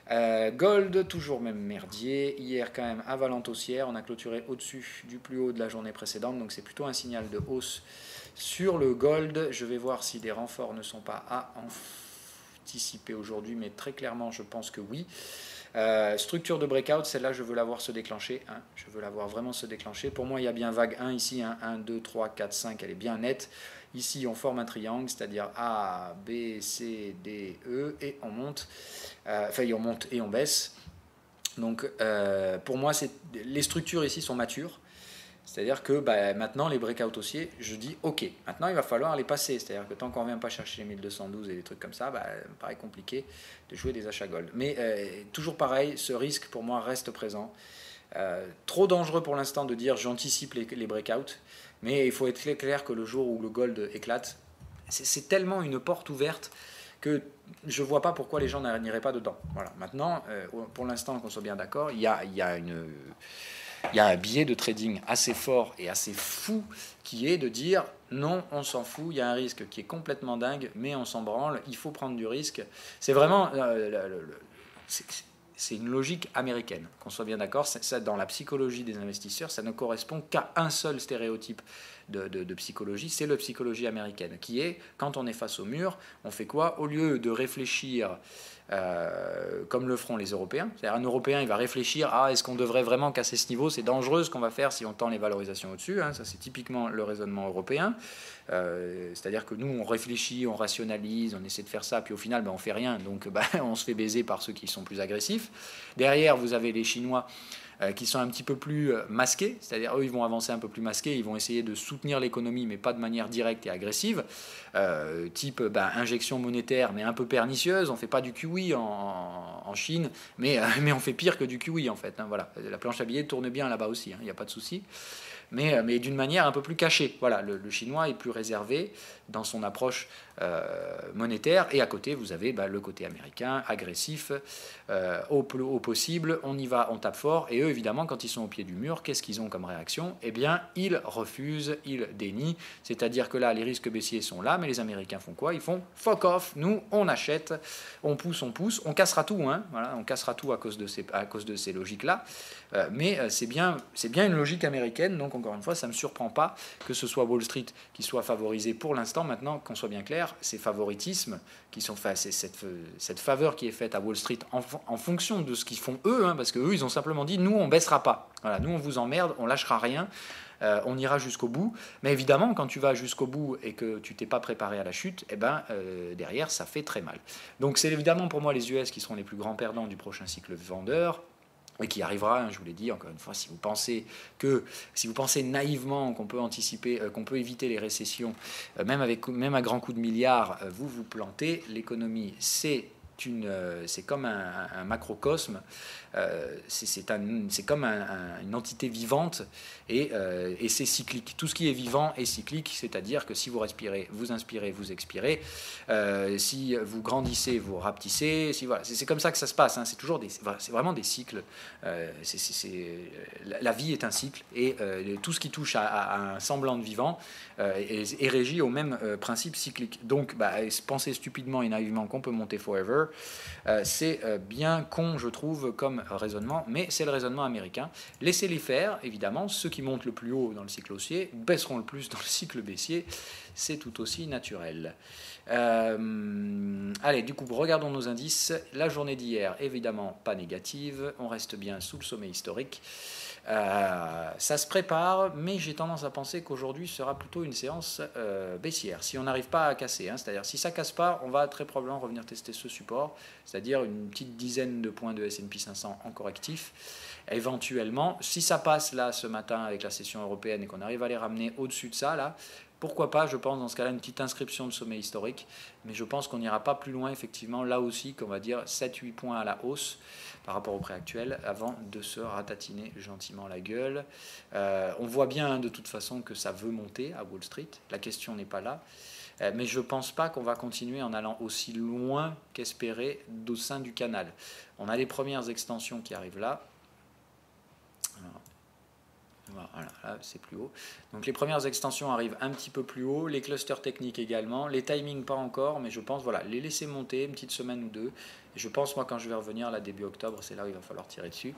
Gold, toujours même merdier. Hier, quand même, avalanche haussière. On a clôturé au-dessus du plus haut de la journée précédente. Donc, c'est plutôt un signal de hausse sur le gold. Je vais voir si des renforts ne sont pas à anticiper aujourd'hui. Mais très clairement, je pense que oui. Structure de breakout, celle-là, je veux la voir se déclencher. Hein. Je veux la voir vraiment se déclencher. Pour moi, il y a bien vague 1 ici. Hein. 1, 2, 3, 4, 5. Elle est bien nette. Ici, on forme un triangle, c'est-à-dire A, B, C, D, E, et on monte. On monte et on baisse. Donc, pour moi, les structures ici sont matures. C'est-à-dire que maintenant, les breakouts haussiers, je dis OK. Maintenant, il va falloir les passer. C'est-à-dire que tant qu'on ne vient pas chercher les 1212 et des trucs comme ça, ça me paraît compliqué de jouer des achats gold. Mais toujours pareil, ce risque, pour moi, reste présent. Trop dangereux pour l'instant de dire j'anticipe les breakouts. Mais il faut être clair que le jour où le gold éclate, c'est tellement une porte ouverte que je ne vois pas pourquoi les gens n'iraient pas dedans. Voilà. Maintenant, pour l'instant, qu'on soit bien d'accord, il y a un biais de trading assez fort et assez fou qui est de dire non, on s'en fout, il y a un risque qui est complètement dingue, mais on s'en branle, il faut prendre du risque. C'est vraiment... c'est une logique américaine, qu'on soit bien d'accord. Ça, dans la psychologie des investisseurs, ça ne correspond qu'à un seul stéréotype de psychologie, c'est la psychologie américaine, qui est, quand on est face au mur, on fait quoi? Au lieu de réfléchir comme le feront les Européens, c'est-à-dire un Européen, il va réfléchir, est-ce qu'on devrait vraiment casser ce niveau? C'est dangereux ce qu'on va faire si on tend les valorisations au-dessus, hein, ça c'est typiquement le raisonnement européen. C'est-à-dire que nous, on réfléchit, on rationalise, on essaie de faire ça, puis au final, on fait rien, donc on se fait baiser par ceux qui sont plus agressifs. Derrière, vous avez les Chinois qui sont un petit peu plus masqués, c'est-à-dire eux, ils vont avancer un peu plus masqués, ils vont essayer de soutenir l'économie, mais pas de manière directe et agressive, type injection monétaire, mais un peu pernicieuse. On ne fait pas du QE en Chine, mais on fait pire que du QE, en fait. Hein, voilà. La planche à billets tourne bien là-bas aussi, il n'y a pas de souci. mais d'une manière un peu plus cachée. Voilà, le chinois est plus réservé dans son approche monétaire, et à côté vous avez le côté américain, agressif, au possible, on y va, on tape fort, et eux évidemment quand ils sont au pied du mur, qu'est-ce qu'ils ont comme réaction? Eh bien ils refusent, ils dénient, c'est-à-dire que là les risques baissiers sont là, mais les Américains font quoi? Ils font fuck off, nous on achète, on pousse, on cassera tout, hein, voilà, on cassera tout à cause de ces logiques-là, mais c'est bien une logique américaine, donc encore une fois ça ne me surprend pas que ce soit Wall Street qui soit favorisé pour l'instant. Maintenant, qu'on soit bien clair, ces favoritismes qui sont faits, cette faveur qui est faite à Wall Street en fonction de ce qu'ils font eux, hein, parce qu'eux, ils ont simplement dit, nous, on baissera pas. Voilà, nous, on vous emmerde, on lâchera rien, on ira jusqu'au bout. Mais évidemment, quand tu vas jusqu'au bout et que tu t'es pas préparé à la chute, eh ben, derrière, ça fait très mal. Donc, c'est évidemment pour moi les US qui seront les plus grands perdants du prochain cycle vendeur. Et qui arrivera, hein, je vous l'ai dit, encore une fois, si vous pensez naïvement qu'on peut anticiper, qu'on peut éviter les récessions, même à grands coups de milliards, vous vous plantez. L'économie, c'est comme un macrocosme, c'est comme une entité vivante, et c'est cyclique. Tout ce qui est vivant est cyclique, c'est-à-dire que si vous respirez, vous inspirez, vous expirez, si vous grandissez, vous rapetissez, voilà, c'est comme ça que ça se passe, hein, c'est vraiment des cycles, la vie est un cycle, et tout ce qui touche à un semblant de vivant est régi au même principe cyclique. Donc penser stupidement et naïvement qu'on peut monter forever, c'est bien con, je trouve, comme raisonnement, mais c'est le raisonnement américain. Laissez-les faire, évidemment. Ceux qui montent le plus haut dans le cycle haussier baisseront le plus dans le cycle baissier, c'est tout aussi naturel. Allez, du coup, regardons nos indices. La journée d'hier, évidemment, pas négative, on reste bien sous le sommet historique. Ça se prépare, mais j'ai tendance à penser qu'aujourd'hui sera plutôt une séance baissière, si on n'arrive pas à casser, hein, c'est-à-dire si ça casse pas, on va très probablement revenir tester ce support, c'est-à-dire une petite dizaine de points de S&P 500 en correctif, éventuellement. Si ça passe là ce matin avec la session européenne et qu'on arrive à les ramener au-dessus de ça, là, pourquoi pas, je pense, dans ce cas-là, une petite inscription de sommet historique, mais je pense qu'on n'ira pas plus loin, effectivement, là aussi, qu'on va dire 7-8 points à la hausse par rapport au prix actuel, avant de se ratatiner gentiment la gueule. On voit bien, de toute façon, que ça veut monter à Wall Street, la question n'est pas là, mais je ne pense pas qu'on va continuer en allant aussi loin qu'espéré au sein du canal. On a les premières extensions qui arrivent là. Voilà, là c'est plus haut. Donc les premières extensions arrivent un petit peu plus haut, les clusters techniques également, les timings pas encore, mais je pense les laisser monter une petite semaine ou deux. Et je pense, moi, quand je vais revenir là début octobre, c'est là où il va falloir tirer dessus.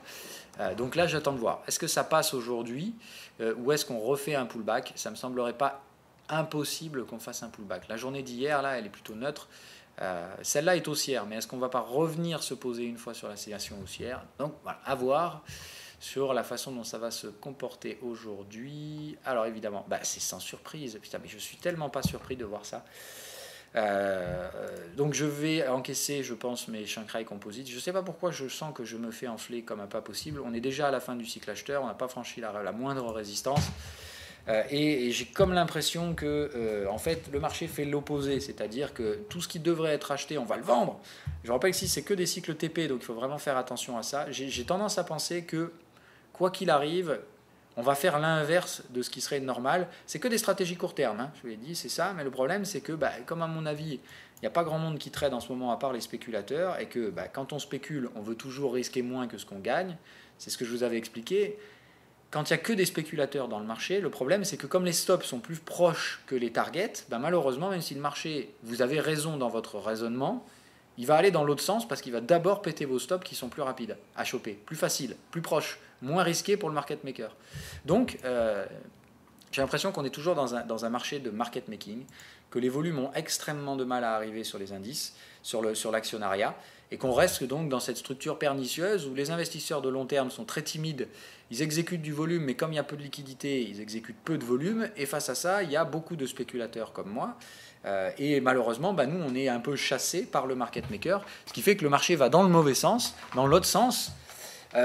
Donc là, j'attends de voir. Est-ce que ça passe aujourd'hui ou est-ce qu'on refait un pullback? Ça me semblerait pas impossible qu'on fasse un pullback. La journée d'hier, là, elle est plutôt neutre. Celle-là est haussière, mais est-ce qu'on ne va pas revenir se poser une fois sur la séance haussière? Donc voilà, à voir sur la façon dont ça va se comporter aujourd'hui. Alors évidemment, c'est sans surprise. Putain, mais je suis tellement pas surpris de voir ça. Donc je vais encaisser, je pense, mes Shanghai Composite. Je ne sais pas pourquoi je sens que je me fais enfler comme un pas possible. On est déjà à la fin du cycle acheteur, on n'a pas franchi la moindre résistance. Et j'ai comme l'impression que en fait, le marché fait l'opposé, c'est-à-dire que tout ce qui devrait être acheté, on va le vendre. Je rappelle que si c'est que des cycles TP, donc il faut vraiment faire attention à ça. J'ai tendance à penser que quoi qu'il arrive, on va faire l'inverse de ce qui serait normal. C'est que des stratégies court terme, hein, je vous l'ai dit, c'est ça. Mais le problème, c'est que, comme à mon avis, il n'y a pas grand monde qui trade en ce moment à part les spéculateurs, et que quand on spécule, on veut toujours risquer moins que ce qu'on gagne. C'est ce que je vous avais expliqué. Quand il n'y a que des spéculateurs dans le marché, le problème, c'est que comme les stops sont plus proches que les targets, malheureusement, même si le marché, vous avez raison dans votre raisonnement, il va aller dans l'autre sens parce qu'il va d'abord péter vos stops qui sont plus rapides à choper, plus faciles, plus proches, moins risqués pour le market maker. Donc, j'ai l'impression qu'on est toujours dans un marché de market making, que les volumes ont extrêmement de mal à arriver sur les indices, sur l'actionnariat, et qu'on reste donc dans cette structure pernicieuse où les investisseurs de long terme sont très timides, ils exécutent du volume, mais comme il y a peu de liquidité, ils exécutent peu de volume, et face à ça, il y a beaucoup de spéculateurs comme moi, et malheureusement, nous, on est un peu chassés par le market maker, ce qui fait que le marché va dans le mauvais sens, dans l'autre sens,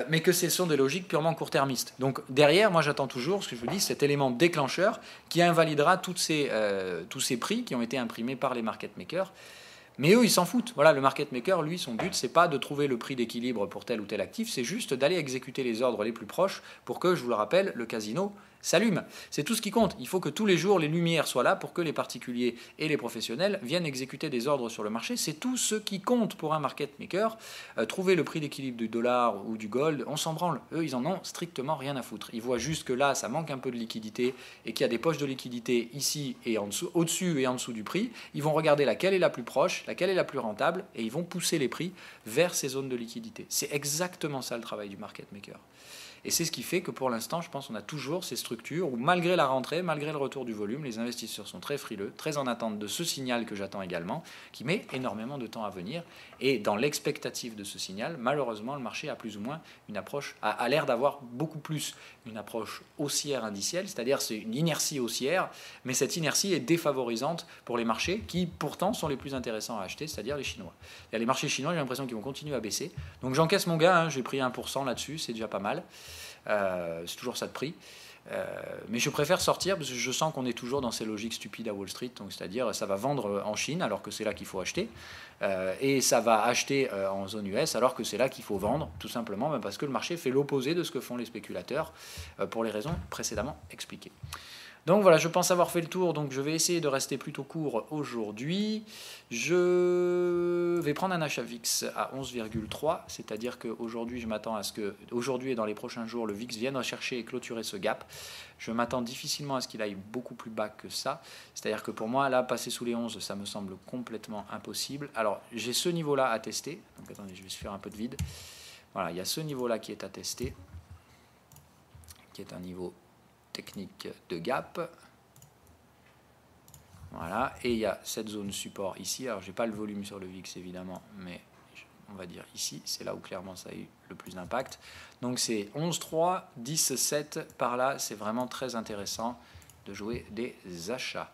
mais que ce sont des logiques purement court-termistes. Donc derrière, moi j'attends toujours, ce que je vous dis, cet élément déclencheur qui invalidera tous ces prix qui ont été imprimés par les market makers. Mais eux, ils s'en foutent. Voilà, le market maker, lui, son but, c'est pas de trouver le prix d'équilibre pour tel ou tel actif, c'est juste d'aller exécuter les ordres les plus proches pour que, je vous le rappelle, le casino s'allume. C'est tout ce qui compte. Il faut que tous les jours, les lumières soient là pour que les particuliers et les professionnels viennent exécuter des ordres sur le marché. C'est tout ce qui compte pour un market maker. Trouver le prix d'équilibre du dollar ou du gold, on s'en branle. Eux, ils en ont strictement rien à foutre. Ils voient juste que là, ça manque un peu de liquidité et qu'il y a des poches de liquidité ici et en dessous, au-dessus et en dessous du prix. Ils vont regarder laquelle est la plus proche, laquelle est la plus rentable et ils vont pousser les prix vers ces zones de liquidité. C'est exactement ça le travail du market maker. Et c'est ce qui fait que pour l'instant, je pense qu'on a toujours ces structures où malgré la rentrée, malgré le retour du volume, les investisseurs sont très frileux, très en attente de ce signal que j'attends également, qui met énormément de temps à venir. Et dans l'expectative de ce signal, malheureusement, le marché a plus ou moins une approche, a l'air d'avoir beaucoup plus une approche haussière indicielle, c'est-à-dire c'est une inertie haussière, mais cette inertie est défavorisante pour les marchés qui pourtant sont les plus intéressants à acheter, c'est-à-dire les Chinois. Et les marchés chinois, j'ai l'impression qu'ils vont continuer à baisser. Donc j'encaisse mon gain, hein, j'ai pris 1% là-dessus, c'est déjà pas mal. C'est toujours ça de prix. Mais je préfère sortir parce que je sens qu'on est toujours dans ces logiques stupides à Wall Street, donc c'est-à-dire ça va vendre en Chine alors que c'est là qu'il faut acheter, et ça va acheter en zone US alors que c'est là qu'il faut vendre, tout simplement parce que le marché fait l'opposé de ce que font les spéculateurs pour les raisons précédemment expliquées. Donc voilà, je pense avoir fait le tour, donc je vais essayer de rester plutôt court aujourd'hui. Je vais prendre un achat VIX à 11,3, c'est-à-dire qu'aujourd'hui je m'attends à ce que, aujourd'hui et dans les prochains jours, le VIX vienne rechercher et clôturer ce gap. Je m'attends difficilement à ce qu'il aille beaucoup plus bas que ça, c'est-à-dire que pour moi, là, passer sous les 11, ça me semble complètement impossible. Alors, j'ai ce niveau-là à tester, donc attendez, je vais se faire un peu de vide. Voilà, il y a ce niveau-là qui est à tester, qui est un niveau technique de gap. Voilà, et il y a cette zone support ici. Alors, j'ai pas le volume sur le VIX évidemment, mais on va dire ici, c'est là où clairement ça a eu le plus d'impact. Donc, c'est 11,3, 10,7 par là. C'est vraiment très intéressant de jouer des achats.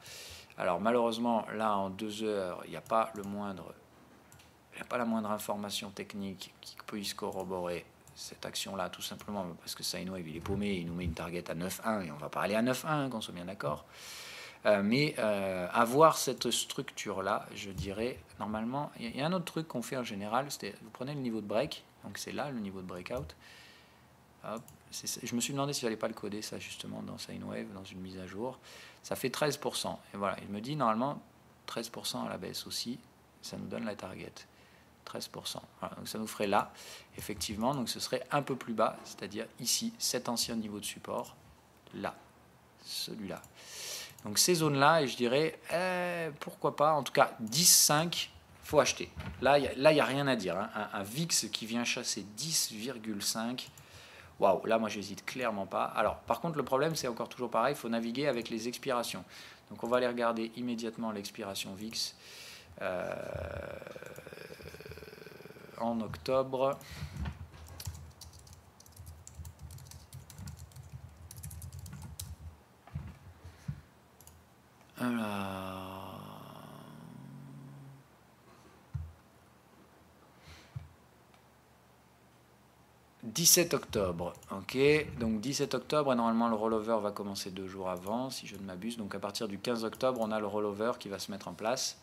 Alors, malheureusement, là en 2 heures, il n'y a pas la moindre information technique qui puisse corroborer cette action-là, tout simplement parce que Sinewave, il est paumé, il nous met une target à 9,1 et on va pas aller à 9,1, qu'on soit bien d'accord. Mais avoir cette structure-là, je dirais, normalement, il y a un autre truc qu'on fait en général, c'est vous prenez le niveau de break, donc c'est là le niveau de breakout. Hop, je me suis demandé si j'allais pas le coder, ça justement, dans Sinewave, dans une mise à jour. Ça fait 13%. Et voilà, il me dit normalement 13% à la baisse aussi, ça nous donne la target. 13%. Voilà, donc ça nous ferait là, effectivement, donc ce serait un peu plus bas, c'est-à-dire ici, cet ancien niveau de support, là, celui-là. Donc ces zones-là, et je dirais, pourquoi pas, en tout cas 10,5, il faut acheter. Là, il n'y a rien à dire. Hein. Un VIX qui vient chasser 10,5, waouh, là, moi, j'hésite clairement pas. Alors, par contre, le problème, c'est encore toujours pareil, il faut naviguer avec les expirations. Donc on va aller regarder immédiatement l'expiration VIX. En octobre. Alors, 17 octobre, ok, donc 17 octobre, et normalement le rollover va commencer 2 jours avant, si je ne m'abuse, donc à partir du 15 octobre, on a le rollover qui va se mettre en place.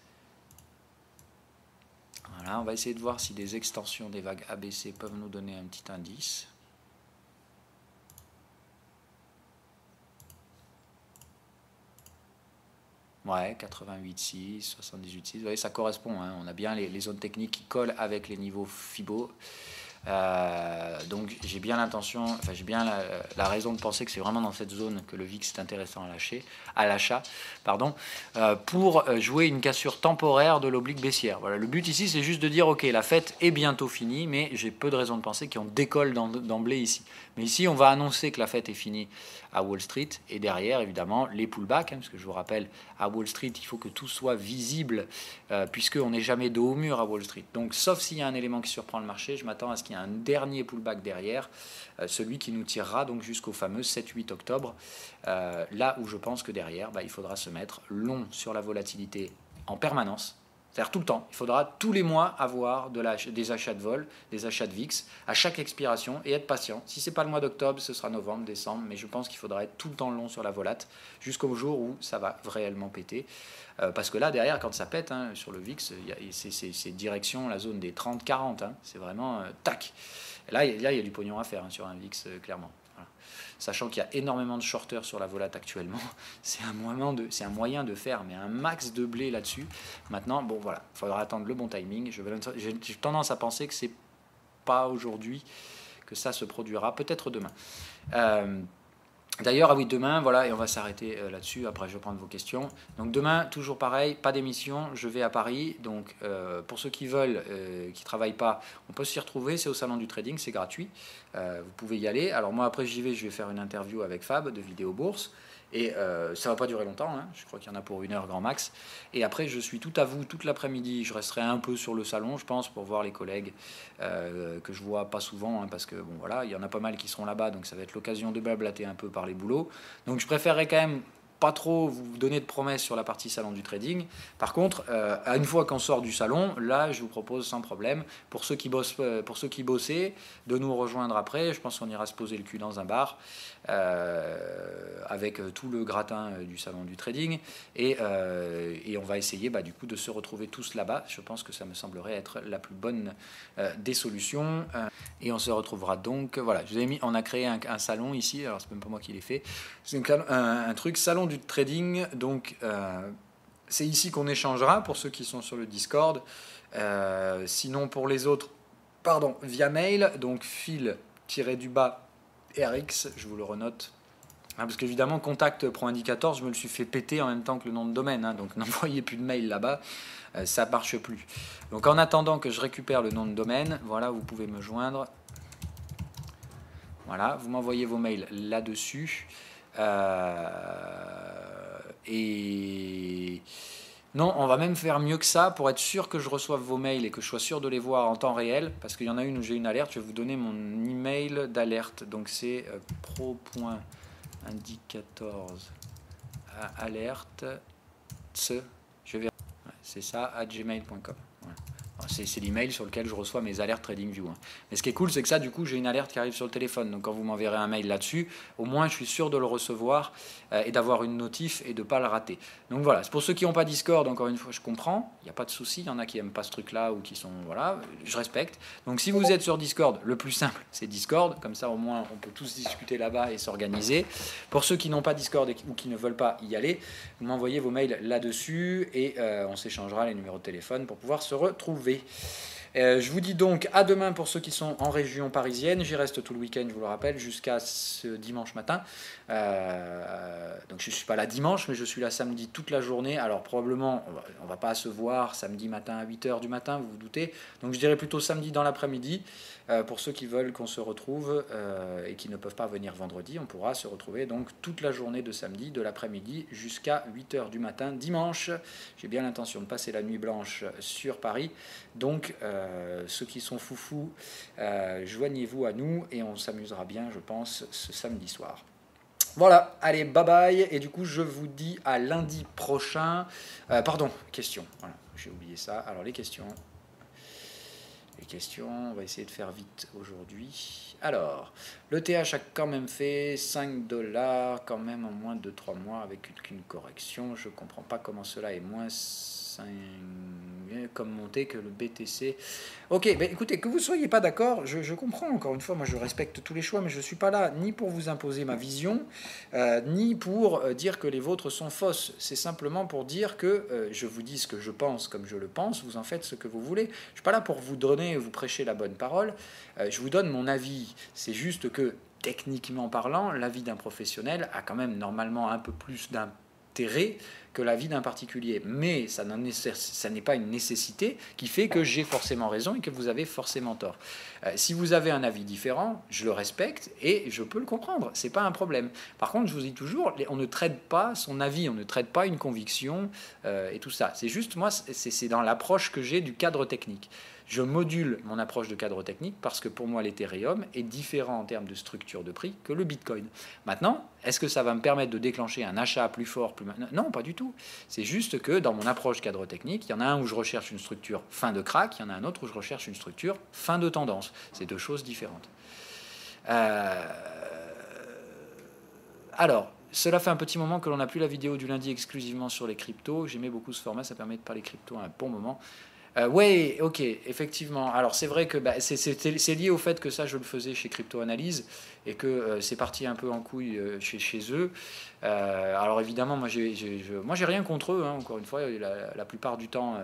Voilà, on va essayer de voir si des extensions des vagues ABC peuvent nous donner un petit indice. Ouais, 88,6, 78,6, vous voyez, ça correspond, hein. On a bien les zones techniques qui collent avec les niveaux FIBO. Donc j'ai bien l'intention, enfin j'ai bien la raison de penser que c'est vraiment dans cette zone que le VIX est intéressant à l'achat, pour jouer une cassure temporaire de l'oblique baissière. Voilà, le but ici c'est juste de dire ok, la fête est bientôt finie, mais j'ai peu de raisons de penser qu'on décolle d'emblée ici. Mais ici on va annoncer que la fête est finie à Wall Street, et derrière évidemment les pullbacks, hein, parce que je vous rappelle, à Wall Street il faut que tout soit visible, puisqu'on n'est jamais dos au mur à Wall Street. Donc sauf s'il y a un élément qui surprend le marché, je m'attends à ce qu'il y ait un dernier pullback derrière, celui qui nous tirera donc jusqu'au fameux 7-8 octobre, là où je pense que derrière il faudra se mettre long sur la volatilité en permanence, C'est-à-dire tout le temps. Il faudra tous les mois avoir des achats de vol, des achats de VIX à chaque expiration et être patient. Si ce n'est pas le mois d'octobre, ce sera novembre, décembre, mais je pense qu'il faudra être tout le temps long sur la volate jusqu'au jour où ça va réellement péter. Parce que là, derrière, quand ça pète, hein, sur le VIX, c'est direction la zone des 30-40. Hein, c'est vraiment tac. Et là, il y a du pognon à faire hein, sur un VIX, clairement. Voilà. Sachant qu'il y a énormément de shorters sur la volate actuellement, c'est un moyen de faire mais un max de blé là-dessus. Maintenant, bon voilà, il faudra attendre le bon timing. J'ai tendance à penser que c'est pas aujourd'hui que ça se produira, peut-être demain. D'ailleurs, ah oui, demain, voilà, et on va s'arrêter là-dessus, après je vais prendre vos questions. Donc demain, toujours pareil, pas d'émission, je vais à Paris, donc pour ceux qui veulent, qui ne travaillent pas, on peut s'y retrouver, c'est au Salon du Trading, c'est gratuit, vous pouvez y aller. Alors moi, après j'y vais, je vais faire une interview avec Fab de Vidéo Bourse, et ça ne va pas durer longtemps, hein, je crois qu'il y en a pour 1 heure grand max. Et après, je suis tout à vous, toute l'après-midi, je resterai un peu sur le salon, je pense, pour voir les collègues que je vois pas souvent, hein, parce que bon voilà, il y en a pas mal qui seront là-bas, donc ça va être l'occasion de blablater un peu par les boulots. Donc je préférerais quand même pas trop vous donner de promesses sur la partie salon du trading. Par contre, une fois qu'on sort du salon, là, je vous propose sans problème, pour ceux qui bossaient, de nous rejoindre après. Je pense qu'on ira se poser le cul dans un bar avec tout le gratin du salon du trading et on va essayer du coup de se retrouver tous là-bas. Je pense que ça me semblerait être la plus bonne des solutions. Et on se retrouvera donc, voilà, je vous ai mis, on a créé un salon ici, alors c'est même pas moi qui l'ai fait, c'est un truc salon du trading, donc c'est ici qu'on échangera pour ceux qui sont sur le Discord, sinon pour les autres, pardon, via mail, donc fil-du-bas RX, je vous le renote. Parce qu'évidemment, contact pro indicator, je me le suis fait péter en même temps que le nom de domaine, hein, donc n'envoyez plus de mail là-bas, ça marche plus. Donc en attendant que je récupère le nom de domaine, voilà, vous pouvez me joindre. Voilà, vous m'envoyez vos mails là-dessus. Et non, on va même faire mieux que ça pour être sûr que je reçoive vos mails et que je sois sûr de les voir en temps réel, parce qu'il y en a une où j'ai une alerte. Je vais vous donner mon email d'alerte. Donc c'est pro.indicators alerte. Je vais, c'est ça, @gmail.com. Voilà. C'est l'email sur lequel je reçois mes alertes TradingView. Hein. Mais ce qui est cool, c'est que ça, du coup, j'ai une alerte qui arrive sur le téléphone. Donc, quand vous m'enverrez un mail là-dessus, au moins, je suis sûr de le recevoir et d'avoir une notif et de ne pas le rater. Donc, voilà. C'est pour ceux qui n'ont pas Discord, encore une fois, je comprends. Il n'y a pas de souci. Il y en a qui n'aiment pas ce truc-là ou qui sont... Voilà, je respecte. Donc, si vous êtes sur Discord, le plus simple, c'est Discord. Comme ça, au moins, on peut tous discuter là-bas et s'organiser. Pour ceux qui n'ont pas Discord ou qui ne veulent pas y aller, vous m'envoyez vos mails là-dessus et on s'échangera les numéros de téléphone pour pouvoir se retrouver. Je vous dis donc à demain pour ceux qui sont en région parisienne. J'y reste tout le week-end, je vous le rappelle, jusqu'à ce dimanche matin. Donc je ne suis pas là dimanche, mais je suis là samedi toute la journée. Alors probablement, on ne va pas se voir samedi matin à 8h du matin, vous vous doutez. Donc je dirais plutôt samedi dans l'après-midi. Pour ceux qui veulent qu'on se retrouve et qui ne peuvent pas venir vendredi, on pourra se retrouver donc toute la journée de samedi, de l'après-midi jusqu'à 8h du matin dimanche. J'ai bien l'intention de passer la nuit blanche sur Paris. Donc ceux qui sont foufous, joignez-vous à nous et on s'amusera bien, je pense, ce samedi soir. Voilà, allez, bye bye. Et du coup, je vous dis à lundi prochain. Pardon, questions. Voilà, j'ai oublié ça. Alors, les questions. On va essayer de faire vite aujourd'hui. Alors, le TH a quand même fait 5 $, quand même en moins de 3 mois avec une correction. Je ne comprends pas comment cela est moins 5, comme monté que le BTC. Ok, ben écoutez, que vous ne soyez pas d'accord, je comprends, encore une fois, moi je respecte tous les choix, mais je ne suis pas là ni pour vous imposer ma vision, ni pour dire que les vôtres sont fausses. C'est simplement pour dire que je vous dis ce que je pense comme je le pense, vous en faites ce que vous voulez. Je ne suis pas là pour vous donner, vous prêcher la bonne parole, je vous donne mon avis. C'est juste que, techniquement parlant, l'avis d'un professionnel a quand même normalement un peu plus d'intérêt que l'avis d'un particulier. Mais ça n'est pas une nécessité qui fait que j'ai forcément raison et que vous avez forcément tort. Si vous avez un avis différent, je le respecte et je peux le comprendre. C'est pas un problème. Par contre, je vous dis toujours, on ne traite pas son avis, on ne traite pas une conviction et tout ça. C'est juste, moi, c'est dans l'approche que j'ai du cadre technique. Je module mon approche de cadre technique parce que pour moi, l'Ethereum est différent en termes de structure de prix que le Bitcoin. Maintenant, est-ce que ça va me permettre de déclencher un achat plus fort, plus maintenant? Non, pas du tout. tout. C'est juste que dans mon approche cadre technique, il y en a un où je recherche une structure fin de crack, il y en a un autre où je recherche une structure fin de tendance. C'est deux choses différentes. Alors, cela fait un petit moment que l'on n'a plus la vidéo du lundi exclusivement sur les cryptos. J'aimais beaucoup ce format, ça permet de parler crypto à un bon moment. Oui, ok, effectivement. Alors c'est vrai que c'est lié au fait que ça je le faisais chez Crypto Analyse et que c'est parti un peu en couille chez eux. Alors évidemment, moi j'ai rien contre eux, hein, encore une fois, la plupart du temps,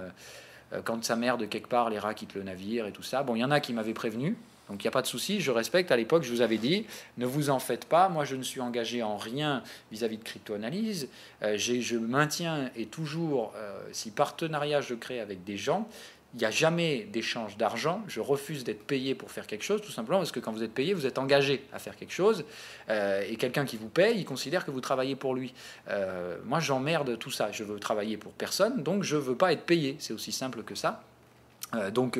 quand ça merde quelque part, les rats quittent le navire et tout ça. Bon, il y en a qui m'avaient prévenu. Donc il n'y a pas de souci, je respecte. À l'époque, je vous avais dit, ne vous en faites pas. Moi, je ne suis engagé en rien vis-à-vis de crypto-analyse. Je maintiens et toujours, si partenariat je crée avec des gens, il n'y a jamais d'échange d'argent. Je refuse d'être payé pour faire quelque chose, tout simplement parce que quand vous êtes payé, vous êtes engagé à faire quelque chose. Et quelqu'un qui vous paye, il considère que vous travaillez pour lui. Moi, j'emmerde tout ça. Je veux travailler pour personne, donc je ne veux pas être payé. C'est aussi simple que ça. Donc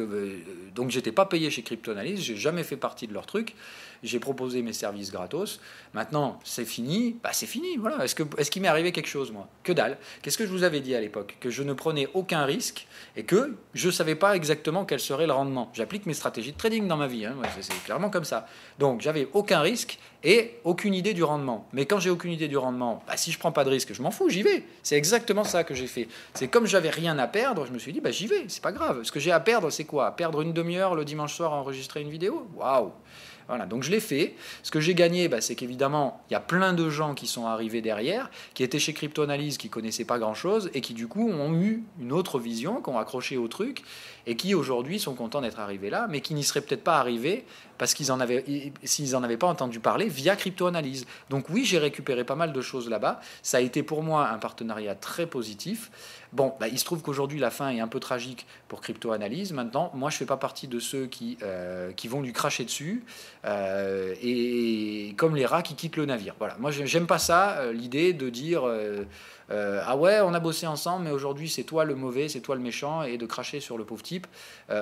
j'étais pas payé chez Crypto-Analyse, j'ai jamais fait partie de leur truc, j'ai proposé mes services gratos. Maintenant c'est fini, c'est fini, voilà. Est-ce qu'il m'est arrivé quelque chose, moi? Que dalle. Qu'est-ce que je vous avais dit à l'époque? Que je ne prenais aucun risque et que je savais pas exactement quel serait le rendement. J'applique mes stratégies de trading dans ma vie, hein. C'est clairement comme ça. Donc j'avais aucun risque et aucune idée du rendement. Mais quand j'ai aucune idée du rendement, si je prends pas de risque, je m'en fous, j'y vais. C'est exactement ça que j'ai fait. C'est comme j'avais rien à perdre, je me suis dit j'y vais, c'est pas grave. Ce que j'ai à perdre, c'est quoi? Perdre une demi-heure le dimanche soir à enregistrer une vidéo? Waouh! Voilà, donc je l'ai fait. Ce que j'ai gagné, c'est qu'évidemment, il y a plein de gens qui sont arrivés derrière, qui étaient chez Crypto Analyse, qui connaissaient pas grand-chose, et qui du coup ont eu une autre vision, qui ont accroché au truc, et qui aujourd'hui sont contents d'être arrivés là, mais qui n'y seraient peut-être pas arrivés parce s'ils n'en avaient pas entendu parler via Crypto Analyse. Donc oui, j'ai récupéré pas mal de choses là-bas. Ça a été pour moi un partenariat très positif. Bon, il se trouve qu'aujourd'hui, la fin est un peu tragique pour Crypto Analyse. Maintenant, moi, je ne fais pas partie de ceux qui vont lui cracher dessus, et comme les rats qui quittent le navire. Voilà. Moi, j'aime pas ça, l'idée de dire ah ouais, on a bossé ensemble, mais aujourd'hui, c'est toi le mauvais, c'est toi le méchant, et de cracher sur le pauvre type.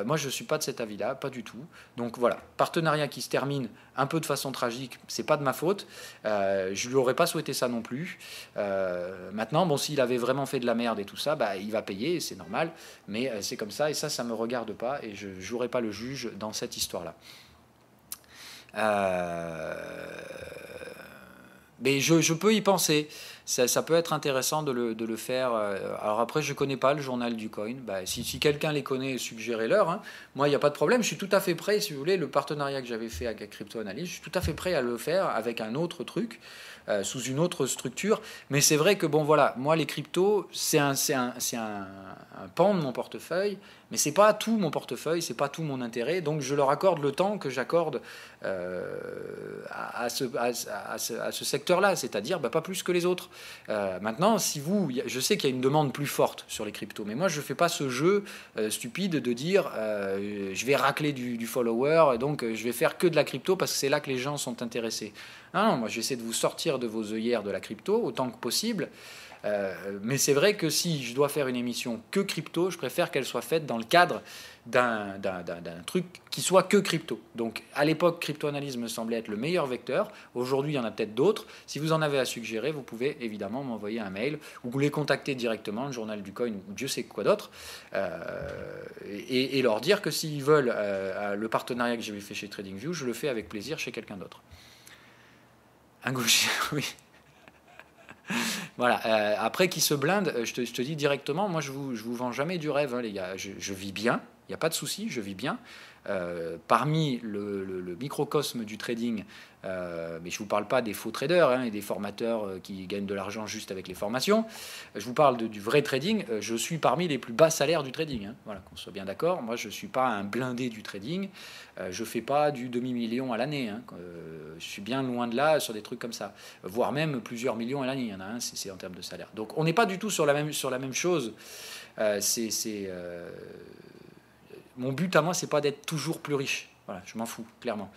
Moi, je ne suis pas de cet avis-là, pas du tout. Donc voilà, partenariat qui se termine un peu de façon tragique, c'est pas de ma faute. Je lui aurais pas souhaité ça non plus. Maintenant, bon, s'il avait vraiment fait de la merde et tout ça, il va payer, c'est normal. Mais c'est comme ça, et ça me regarde pas, et je jouerai pas le juge dans cette histoire-là. Mais je peux y penser. Ça peut être intéressant de le faire. Alors après, je ne connais pas le journal du coin. Si quelqu'un les connaît, suggérez-leur. Hein. Moi, il n'y a pas de problème. Je suis tout à fait prêt, si vous voulez, le partenariat que j'avais fait avec Crypto Analyse, je suis tout à fait prêt à le faire avec un autre truc, sous une autre structure. Mais c'est vrai que, bon, voilà, moi, les cryptos, c'est un pan de mon portefeuille, mais c'est pas tout mon portefeuille, c'est pas tout mon intérêt. Donc, je leur accorde le temps que j'accorde à ce secteur-là, c'est-à-dire pas plus que les autres. Maintenant, je sais qu'il y a une demande plus forte sur les cryptos, mais moi je ne fais pas ce jeu stupide de dire je vais racler du follower, donc je vais faire que de la crypto parce que c'est là que les gens sont intéressés. Non, moi j'essaie de vous sortir de vos œillères de la crypto autant que possible. Mais c'est vrai que si je dois faire une émission que crypto, je préfère qu'elle soit faite dans le cadre d'un truc qui soit que crypto. Donc à l'époque, Crypto-Analyse me semblait être le meilleur vecteur. Aujourd'hui, il y en a peut-être d'autres. Si vous en avez à suggérer, vous pouvez évidemment m'envoyer un mail ou vous les contacter directement, le journal du coin ou Dieu sait quoi d'autre, et leur dire que s'ils veulent le partenariat que j'ai fait chez TradingView, je le fais avec plaisir chez quelqu'un d'autre. Un gaucher, oui. Voilà. Après, qui se blinde, je te dis directement, moi je vous vends jamais du rêve, hein, les gars. Je vis bien, il n'y a pas de souci, je vis bien. Parmi le microcosme du trading, mais je ne vous parle pas des faux traders et des formateurs qui gagnent de l'argent juste avec les formations. Je vous parle du vrai trading. Je suis parmi les plus bas salaires du trading. Hein. Voilà, qu'on soit bien d'accord. Moi, je ne suis pas un blindé du trading. Je ne fais pas du demi-million à l'année. Hein. Je suis bien loin de là sur des trucs comme ça. Voire même plusieurs millions à l'année. Il y en a un, c'est en termes de salaire. Donc, on n'est pas du tout sur la même chose. Mon but à moi, c'est pas d'être toujours plus riche. Voilà, je m'en fous, clairement.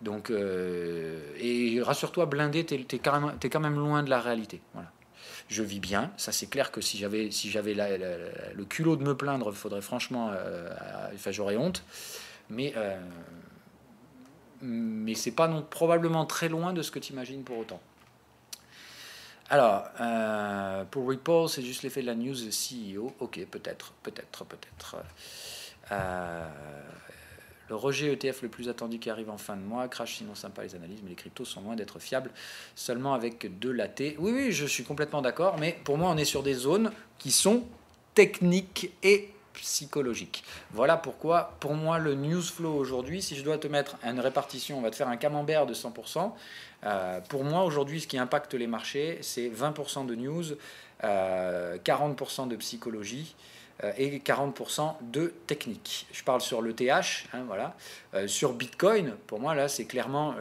Donc, et rassure-toi, blindé, t'es quand même loin de la réalité. Voilà. Je vis bien, ça c'est clair que si j'avais le culot de me plaindre, il faudrait franchement, j'aurais honte. Mais c'est pas probablement très loin de ce que tu imagines pour autant. Alors, pour Ripple, c'est juste l'effet de la news CEO. Ok, peut-être. Euh, le rejet ETF le plus attendu qui arrive en fin de mois. Crash sinon sympa les analyses, mais les cryptos sont loin d'être fiables. Seulement avec de l'AT. Oui, je suis complètement d'accord, mais pour moi, on est sur des zones qui sont techniques et psychologiques. Voilà pourquoi, pour moi, le news flow aujourd'hui, si je dois te mettre une répartition, on va te faire un camembert de 100%. Pour moi, aujourd'hui, ce qui impacte les marchés, c'est 20% de news, 40% de psychologie et 40% de technique. Je parle sur l'ETH, hein, voilà. Sur Bitcoin, pour moi, là, c'est clairement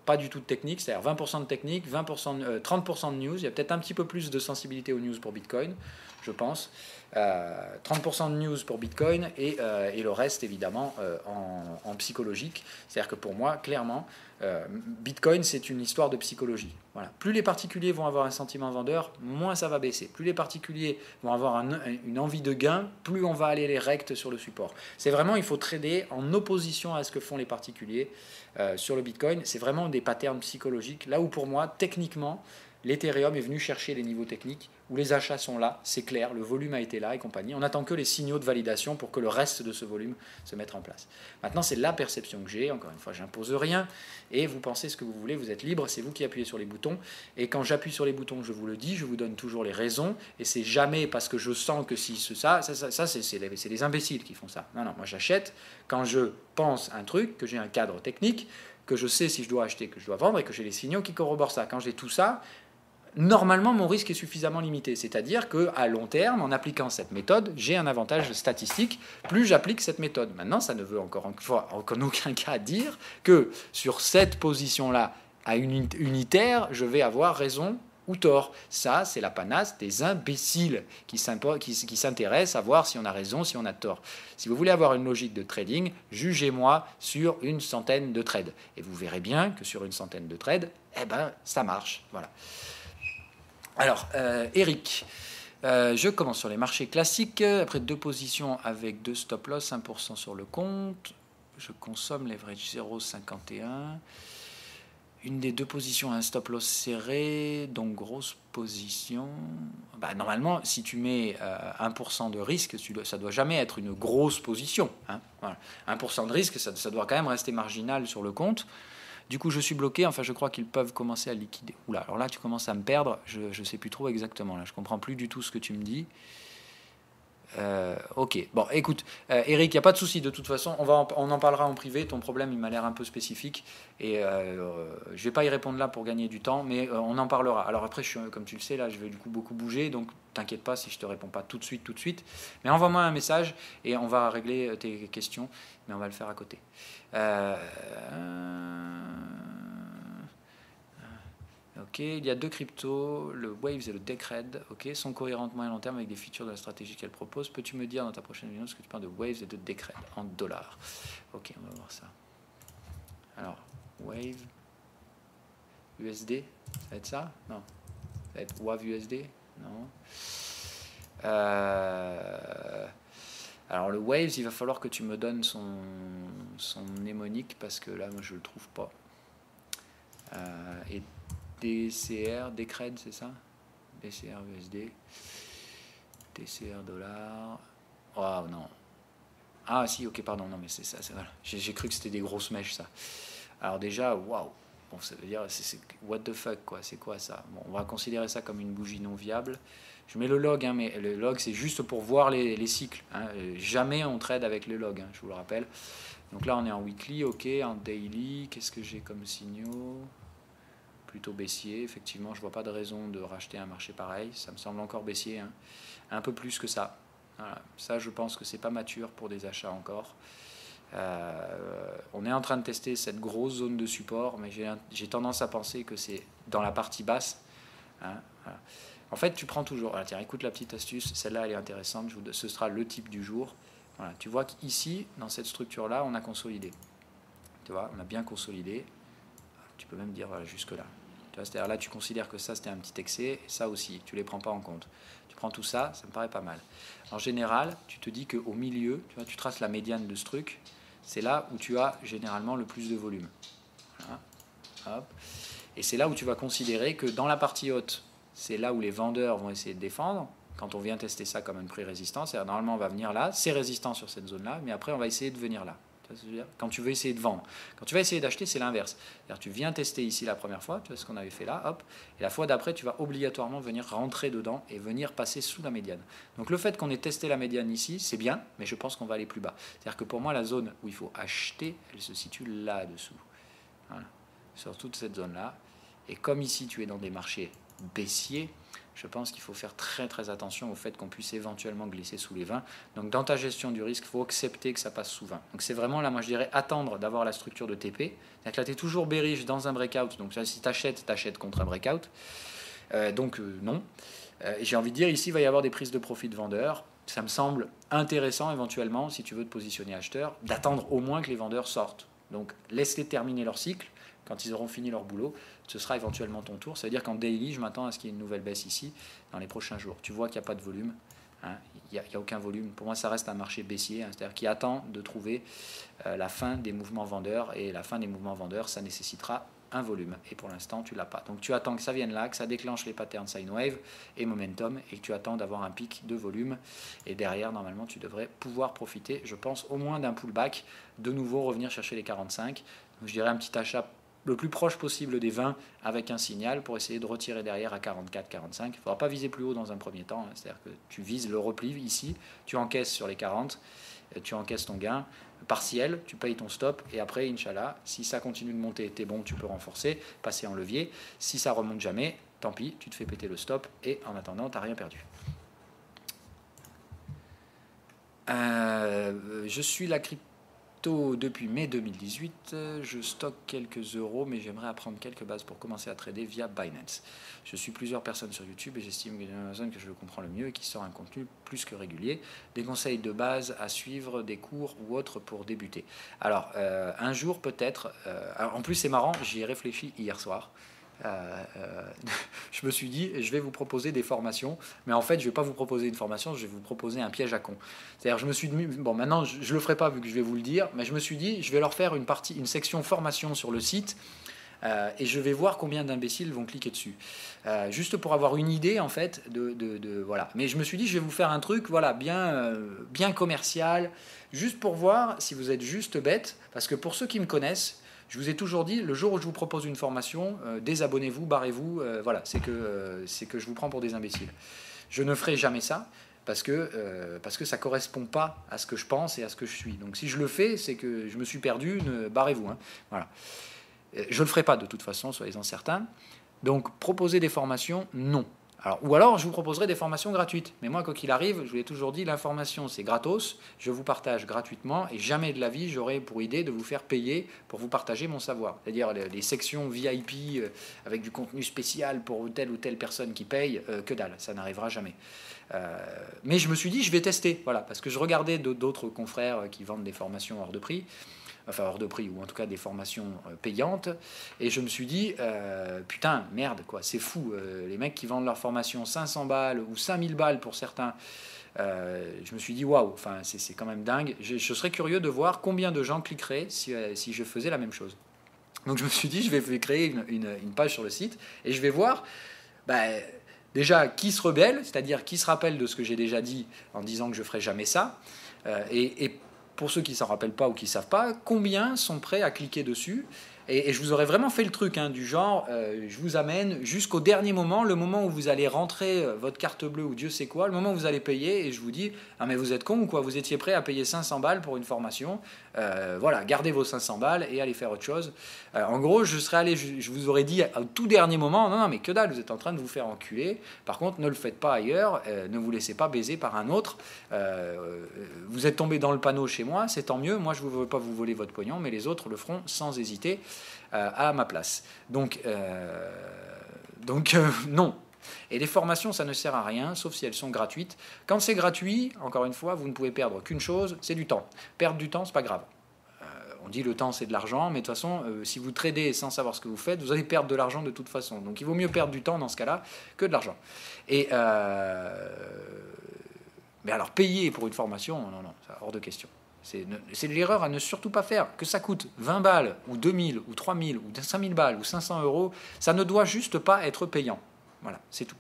pas du tout de technique, c'est-à-dire 20% de technique, 30% de news. Il y a peut-être un petit peu plus de sensibilité aux news pour Bitcoin, je pense. 30% de news pour Bitcoin et le reste, évidemment, en psychologique. C'est-à-dire que pour moi, clairement, Bitcoin, c'est une histoire de psychologie. Voilà. Plus les particuliers vont avoir un sentiment vendeur, moins ça va baisser. Plus les particuliers vont avoir une envie de gain, plus on va aller les rects sur le support. C'est vraiment, il faut trader en opposition à ce que font les particuliers sur le Bitcoin. C'est vraiment des patterns psychologiques. Là où pour moi, techniquement, l'Ethereum est venu chercher les niveaux techniques où les achats sont là, c'est clair, le volume a été là et compagnie. On n'attend que les signaux de validation pour que le reste de ce volume se mette en place. Maintenant, c'est la perception que j'ai. Encore une fois, j'impose rien et vous pensez ce que vous voulez, vous êtes libre, c'est vous qui appuyez sur les boutons. Et quand j'appuie sur les boutons, je vous le dis, je vous donne toujours les raisons et c'est jamais parce que je sens que si ça c'est les imbéciles qui font ça. Non, moi j'achète quand je pense un truc, que j'ai un cadre technique, que je sais si je dois acheter, que je dois vendre et que j'ai les signaux qui corroborent ça. Quand j'ai tout ça, normalement, mon risque est suffisamment limité. C'est-à-dire qu'à long terme, en appliquant cette méthode, j'ai un avantage statistique plus j'applique cette méthode. Maintenant, ça ne veut encore une fois, en aucun cas dire que sur cette position-là, à unitaire, je vais avoir raison ou tort. Ça, c'est la panasse des imbéciles qui s'intéressent à voir si on a raison, si on a tort. Si vous voulez avoir une logique de trading, jugez-moi sur une centaine de trades. Et vous verrez bien que sur une centaine de trades, ça marche. Voilà. Alors, Eric, je commence sur les marchés classiques. Après 2 positions avec 2 stop-loss, 1% sur le compte. Je consomme leverage 0,51. Une des 2 positions a un stop-loss serré, donc grosse position. Normalement, si tu mets 1% de risque, ça ne doit jamais être une grosse position. Hein, voilà. 1% de risque, ça doit quand même rester marginal sur le compte. Du coup, je suis bloqué. Enfin, je crois qu'ils peuvent commencer à liquider. Oula, alors là, tu commences à me perdre. Je ne sais plus trop exactement. Là, je comprends plus du tout ce que tu me dis. Ok. Bon, écoute, Eric, il n'y a pas de souci. De toute façon, on en parlera en privé. Ton problème, il m'a l'air un peu spécifique. Et je ne vais pas y répondre là pour gagner du temps, mais on en parlera. Alors après, comme tu le sais, là, je vais du coup beaucoup bouger. Donc, t'inquiète pas si je ne te réponds pas tout de suite. Mais envoie-moi un message et on va régler tes questions. Mais on va le faire à côté. Ok, il y a 2 cryptos, le Waves et le Decred, ok, sont cohérentes moyen long terme avec des features de la stratégie qu'elles proposent. Peux-tu me dire dans ta prochaine vidéo ce que tu parles de Waves et de Decred en dollars? Ok, on va voir ça. Alors, Wave, USD, ça va être ça? Non. Ça va être WAV USD? Non. Alors le Waves, il va falloir que tu me donnes son mnémonique parce que là, moi, je le trouve pas. Et DCR, Decred, c'est ça? DCR USD, DCR dollar. Oh non. Ah si, ok, pardon, non mais c'est ça. Voilà. J'ai cru que c'était des grosses mèches ça. Alors déjà, waouh. Bon, ça veut dire, c'est what the fuck quoi. C'est quoi ça? Bon, on va considérer ça comme une bougie non viable. Je mets le log, hein, mais le log c'est juste pour voir les cycles. Hein. Jamais on trade avec le log, hein, je vous le rappelle. Donc là on est en weekly, ok, en daily. Qu'est-ce que j'ai comme signaux? Plutôt baissier, effectivement, je vois pas de raison de racheter un marché pareil, ça me semble encore baissier, hein. Un peu plus que ça. Voilà. Ça, je pense que c'est pas mature pour des achats encore. On est en train de tester cette grosse zone de support, mais j'ai tendance à penser que c'est dans la partie basse. Hein. Voilà. En fait, tu prends toujours. Voilà, tiens, écoute la petite astuce, celle-là, elle est intéressante. Ce sera le type du jour. Voilà. Tu vois qu'ici, dans cette structure-là, on a consolidé. Tu vois, on a bien consolidé. Tu peux même dire voilà, jusque-là. C'est-à-dire là, tu considères que ça, c'était un petit excès, et ça aussi, tu ne les prends pas en compte. Tu prends tout ça, ça me paraît pas mal. En général, tu te dis qu'au milieu, tu traces la médiane de ce truc, c'est là où tu as généralement le plus de volume. Voilà. Hop. Et c'est là où tu vas considérer que dans la partie haute, c'est là où les vendeurs vont essayer de défendre. Quand on vient tester ça comme un prix résistant, c'est-à-dire normalement on va venir là, c'est résistant sur cette zone-là, mais après on va essayer de venir là. Quand tu veux essayer de vendre. Quand tu vas essayer d'acheter, c'est l'inverse. Tu viens tester ici la première fois, tu vois ce qu'on avait fait là, hop, et la fois d'après, tu vas obligatoirement venir rentrer dedans et venir passer sous la médiane. Donc le fait qu'on ait testé la médiane ici, c'est bien, mais je pense qu'on va aller plus bas. C'est-à-dire que pour moi, la zone où il faut acheter, elle se situe là-dessous. Voilà. Sur toute cette zone-là. Et comme ici, tu es dans des marchés baissiers, je pense qu'il faut faire très très attention au fait qu'on puisse éventuellement glisser sous les 20. Donc dans ta gestion du risque, il faut accepter que ça passe sous 20. Donc c'est vraiment là, moi je dirais, attendre d'avoir la structure de TP. C'est-à-dire que là, tu es toujours bearish dans un breakout. Donc si tu achètes contre un breakout. Non. J'ai envie de dire, ici, il va y avoir des prises de profit de vendeurs. Ça me semble intéressant éventuellement, si tu veux te positionner acheteur, d'attendre au moins que les vendeurs sortent. Donc laisse-les terminer leur cycle. Quand ils auront fini leur boulot, ce sera éventuellement ton tour. Ça veut dire qu'en daily, je m'attends à ce qu'il y ait une nouvelle baisse ici dans les prochains jours. Tu vois qu'il n'y a pas de volume. Hein, il n'y a aucun volume. Pour moi, ça reste un marché baissier, hein, c'est-à-dire qui attend de trouver la fin des mouvements vendeurs. Et la fin des mouvements vendeurs, ça nécessitera un volume. Et pour l'instant, tu ne l'as pas. Donc tu attends que ça vienne là, que ça déclenche les patterns sine wave et momentum, et que tu attends d'avoir un pic de volume. Et derrière, normalement, tu devrais pouvoir profiter, je pense, au moins d'un pullback. De nouveau, revenir chercher les 45. Donc je dirais un petit achat le plus proche possible des 20 avec un signal pour essayer de retirer derrière à 44, 45. Il ne faudra pas viser plus haut dans un premier temps, hein. C'est-à-dire que tu vises le repli ici, tu encaisses sur les 40, tu encaisses ton gain partiel, tu payes ton stop et après, Inch'Allah, si ça continue de monter, t'es bon, tu peux renforcer, passer en levier. Si ça remonte jamais, tant pis, tu te fais péter le stop et en attendant, tu n'as rien perdu. Je suis la crypto depuis mai 2018, je stocke quelques euros, mais j'aimerais apprendre quelques bases pour commencer à trader via Binance. Je suis plusieurs personnes sur YouTube et j'estime que c'est une zone que je le comprends le mieux et qui sort un contenu plus que régulier. Des conseils de base à suivre, des cours ou autres pour débuter. Alors, un jour peut-être, en plus c'est marrant, j'y ai réfléchi hier soir. Je me suis dit, je vais vous proposer des formations, mais en fait, je ne vais pas vous proposer une formation, je vais vous proposer un piège à con. C'est-à-dire, je me suis dit, bon, maintenant, je ne le ferai pas vu que je vais vous le dire, mais je me suis dit, je vais leur faire une section formation sur le site, et je vais voir combien d'imbéciles vont cliquer dessus. Juste pour avoir une idée, en fait, voilà. Mais je me suis dit, je vais vous faire un truc, voilà, bien commercial, juste pour voir si vous êtes juste bête, parce que pour ceux qui me connaissent, je vous ai toujours dit, le jour où je vous propose une formation, désabonnez-vous, barrez-vous, voilà, c'est que je vous prends pour des imbéciles. Je ne ferai jamais ça, parce que ça ne correspond pas à ce que je pense et à ce que je suis. Donc si je le fais, c'est que je me suis perdu, barrez-vous. Hein, voilà. Je ne le ferai pas de toute façon, soyez-en certains. Donc proposer des formations, non. Ou alors, je vous proposerai des formations gratuites. Mais moi, quoi qu'il arrive, je vous l'ai toujours dit, l'information, c'est gratos. Je vous partage gratuitement et jamais de la vie, j'aurai pour idée de vous faire payer pour vous partager mon savoir. C'est-à-dire les sections VIP avec du contenu spécial pour telle ou telle personne qui paye, que dalle, ça n'arrivera jamais. Mais je me suis dit, je vais tester, voilà, parce que je regardais d'autres confrères qui vendent des formations hors de prix. Enfin hors de prix, ou en tout cas des formations payantes, et je me suis dit, putain, merde, quoi, c'est fou, les mecs qui vendent leur formation 500 balles ou 5000 balles pour certains, je me suis dit, waouh, enfin, c'est quand même dingue, je serais curieux de voir combien de gens cliqueraient si je faisais la même chose. Donc je me suis dit, je vais créer une page sur le site, et je vais voir, déjà, qui se rebelle, c'est-à-dire qui se rappelle de ce que j'ai déjà dit en disant que je ne ferai jamais ça, et pour ceux qui ne s'en rappellent pas ou qui ne savent pas, combien sont prêts à cliquer dessus. Et je vous aurais vraiment fait le truc, hein, du genre, je vous amène jusqu'au dernier moment, le moment où vous allez rentrer votre carte bleue ou Dieu sait quoi, le moment où vous allez payer, et je vous dis, ah mais vous êtes con ou quoi, vous étiez prêt à payer 500 balles pour une formation, voilà, gardez vos 500 balles et allez faire autre chose. En gros, je vous aurais dit au tout dernier moment, non mais que dalle, vous êtes en train de vous faire enculer, par contre ne le faites pas ailleurs, ne vous laissez pas baiser par un autre, vous êtes tombé dans le panneau chez moi, c'est tant mieux, moi je ne veux pas vous voler votre pognon, mais les autres le feront sans hésiter. À ma place. Donc non. Et les formations, ça ne sert à rien, sauf si elles sont gratuites. Quand c'est gratuit, encore une fois, vous ne pouvez perdre qu'une chose, c'est du temps. Perdre du temps, c'est pas grave. On dit le temps, c'est de l'argent, mais de toute façon, si vous tradez sans savoir ce que vous faites, vous allez perdre de l'argent de toute façon. Donc il vaut mieux perdre du temps dans ce cas-là que de l'argent. Mais alors, payer pour une formation, non, c'est hors de question. C'est l'erreur à ne surtout pas faire. Que ça coûte 20 balles, ou 2000, ou 3000, ou 5000 balles, ou 500 euros, ça ne doit juste pas être payant. Voilà, c'est tout.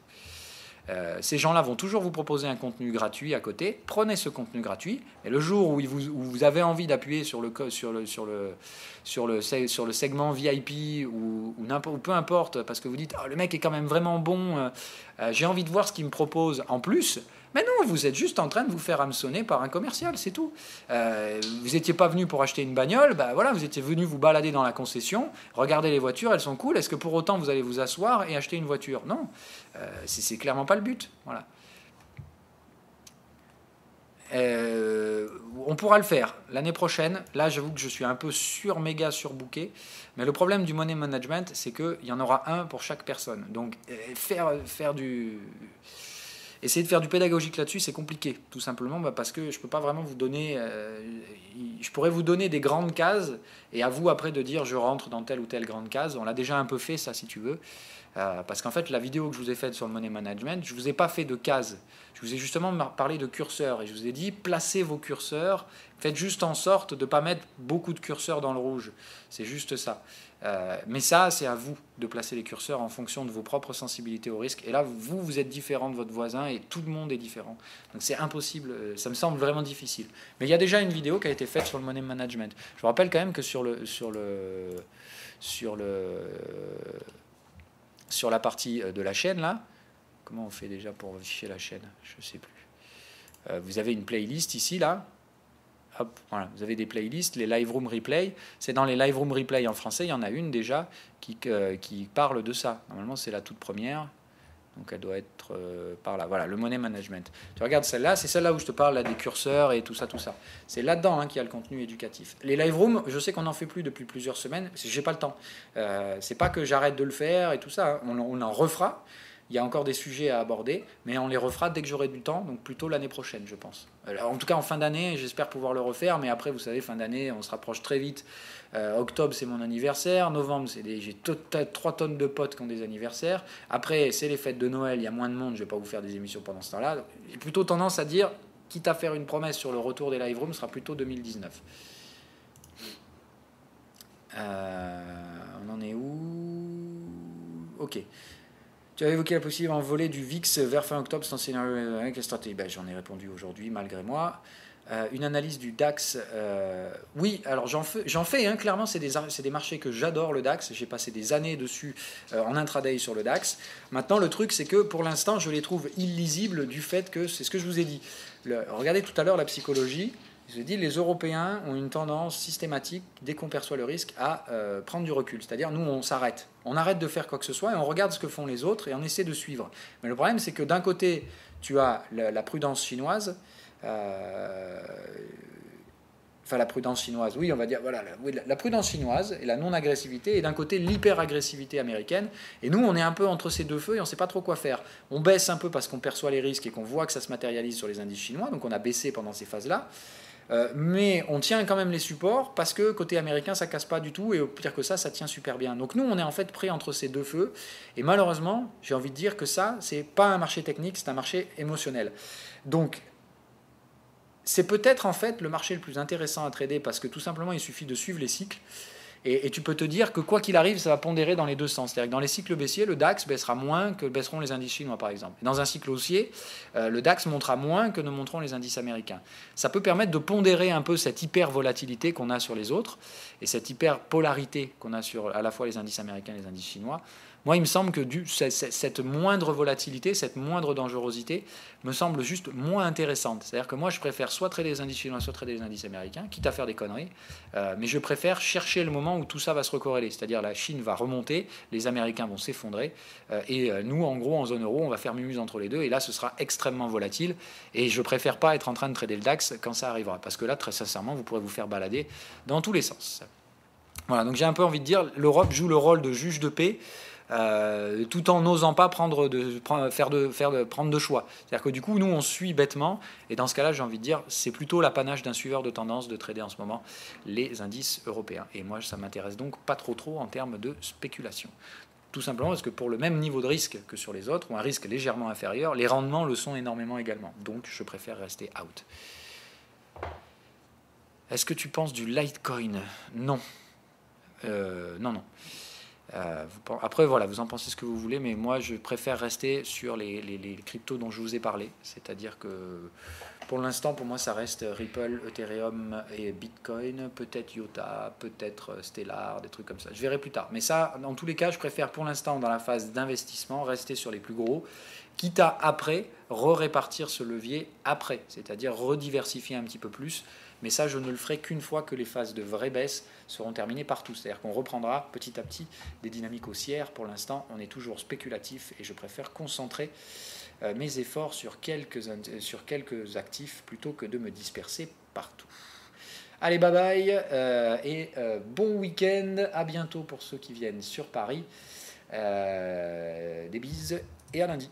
Ces gens-là vont toujours vous proposer un contenu gratuit à côté. Prenez ce contenu gratuit et le jour où vous avez envie d'appuyer sur le segment VIP ou peu importe, parce que vous dites oh, le mec est quand même vraiment bon, j'ai envie de voir ce qu'il me propose en plus. Mais non, vous êtes juste en train de vous faire hameçonner par un commercial, c'est tout. Vous n'étiez pas venu pour acheter une bagnole, bah voilà, vous étiez venu vous balader dans la concession, regarder les voitures, elles sont cool. Est-ce que pour autant vous allez vous asseoir et acheter une voiture? Non, c'est clairement pas le but. Voilà. On pourra le faire l'année prochaine. Là, j'avoue que je suis un peu méga surbooké. Mais le problème du money management, c'est qu'il y en aura un pour chaque personne. Donc, essayer de faire du pédagogique là-dessus, c'est compliqué, tout simplement parce que je ne peux pas vraiment vous donner... je pourrais vous donner des grandes cases, et à vous après de dire je rentre dans telle ou telle grande case. On l'a déjà un peu fait, ça, si tu veux. Parce qu'en fait, la vidéo que je vous ai faite sur le money management, je ne vous ai pas fait de cases. Je vous ai justement parlé de curseurs, et je vous ai dit, placez vos curseurs, faites juste en sorte de ne pas mettre beaucoup de curseurs dans le rouge. C'est juste ça. Mais ça, c'est à vous de placer les curseurs en fonction de vos propres sensibilités au risque. Et là, vous êtes différent de votre voisin et tout le monde est différent. Donc c'est impossible, ça me semble vraiment difficile. Mais il y a déjà une vidéo qui a été faite sur le money management. Je vous rappelle quand même que sur la partie de la chaîne, là, comment on fait déjà pour afficher la chaîne? Je ne sais plus. Vous avez une playlist ici, là. Hop, voilà, vous avez des playlists, les Live Room Replay. C'est dans les Live Room Replay en français, il y en a une déjà qui parle de ça. Normalement, c'est la toute première. Donc, elle doit être par là. Voilà, le money management. Tu regardes celle-là, c'est celle-là où je te parle là, des curseurs et tout ça, tout ça. C'est là-dedans qu'il y a le contenu éducatif. Les Live Room, je sais qu'on n'en fait plus depuis plusieurs semaines, parce que j'ai pas le temps. C'est pas que j'arrête de le faire et tout ça. Hein. On en refera. Il y a encore des sujets à aborder, mais on les refera dès que j'aurai du temps, donc plutôt l'année prochaine, je pense. Alors, en tout cas, en fin d'année, j'espère pouvoir le refaire, mais après, vous savez, fin d'année, on se rapproche très vite. Octobre, c'est mon anniversaire. Novembre, j'ai 3 tonnes de potes qui ont des anniversaires. Après, c'est les fêtes de Noël, il y a moins de monde, je ne vais pas vous faire des émissions pendant ce temps-là. J'ai plutôt tendance à dire, quitte à faire une promesse sur le retour des live rooms, ce sera plutôt 2019. On en est où? Ok. Tu as évoqué la possible envolée du VIX vers fin octobre, c'est un scénario avec la stratégie. Ben, j'en ai répondu aujourd'hui malgré moi. Une analyse du DAX. Oui, alors j'en fais hein, clairement, c'est des marchés que j'adore, le DAX. J'ai passé des années dessus en intraday sur le DAX. Maintenant, le truc, c'est que pour l'instant, je les trouve illisibles du fait que, c'est ce que je vous ai dit. Regardez tout à l'heure la psychologie. Je vous ai dit, les Européens ont une tendance systématique, dès qu'on perçoit le risque, à prendre du recul. C'est-à-dire, nous, on s'arrête. On arrête de faire quoi que ce soit et on regarde ce que font les autres et on essaie de suivre. Mais le problème, c'est que d'un côté, tu as la prudence chinoise. La prudence chinoise, oui, on va dire, voilà, la prudence chinoise et la non-agressivité, et d'un côté l'hyper-agressivité américaine. Et nous, on est un peu entre ces deux feux et on ne sait pas trop quoi faire. On baisse un peu parce qu'on perçoit les risques et qu'on voit que ça se matérialise sur les indices chinois, donc on a baissé pendant ces phases-là. Mais on tient quand même les supports parce que côté américain ça casse pas du tout et au pire que ça tient super bien. Donc nous on est en fait pris entre ces deux feux et malheureusement j'ai envie de dire que ça c'est pas un marché technique, c'est un marché émotionnel. Donc c'est peut-être en fait le marché le plus intéressant à trader parce que tout simplement il suffit de suivre les cycles. Et tu peux te dire que quoi qu'il arrive, ça va pondérer dans les deux sens. C'est-à-dire que dans les cycles baissiers, le DAX baissera moins que baisseront les indices chinois, par exemple. Et dans un cycle haussier, le DAX montera moins que ne monteront les indices américains. Ça peut permettre de pondérer un peu cette hyper-volatilité qu'on a sur les autres et cette hyper-polarité qu'on a sur à la fois les indices américains et les indices chinois. Moi, il me semble que cette moindre volatilité, cette moindre dangerosité me semble juste moins intéressante. C'est-à-dire que moi, je préfère soit trader les indices chinois, soit trader les indices américains, quitte à faire des conneries, mais je préfère chercher le moment où tout ça va se recorréler. C'est-à-dire la Chine va remonter, les Américains vont s'effondrer, et nous, en gros, en zone euro, on va faire mumuse entre les deux, et là, ce sera extrêmement volatile, et je préfère pas être en train de trader le DAX quand ça arrivera, parce que là, très sincèrement, vous pourrez vous faire balader dans tous les sens. Voilà, donc j'ai un peu envie de dire, l'Europe joue le rôle de juge de paix, tout en n'osant pas prendre de choix. C'est-à-dire que du coup, nous, on suit bêtement, et dans ce cas-là, j'ai envie de dire, c'est plutôt l'apanage d'un suiveur de tendance de trader en ce moment les indices européens. Et moi, ça m'intéresse donc pas trop en termes de spéculation. Tout simplement parce que pour le même niveau de risque que sur les autres, ou un risque légèrement inférieur, les rendements le sont énormément également. Donc, je préfère rester out. Est-ce que tu penses du Litecoin? Non. Non. Après, voilà, vous en pensez ce que vous voulez, mais moi, je préfère rester sur les cryptos dont je vous ai parlé. C'est-à-dire que pour l'instant, pour moi, ça reste Ripple, Ethereum et Bitcoin, peut-être IOTA, peut-être Stellar, des trucs comme ça. Je verrai plus tard. Mais ça, dans tous les cas, je préfère pour l'instant, dans la phase d'investissement, rester sur les plus gros, quitte à après répartir ce levier après, c'est-à-dire rediversifier un petit peu plus. Mais ça, je ne le ferai qu'une fois que les phases de vraie baisse seront terminées partout. C'est-à-dire qu'on reprendra petit à petit des dynamiques haussières. Pour l'instant, on est toujours spéculatif et je préfère concentrer mes efforts sur quelques actifs plutôt que de me disperser partout. Allez, bye bye et bon week-end. À bientôt pour ceux qui viennent sur Paris. Des bises et à lundi.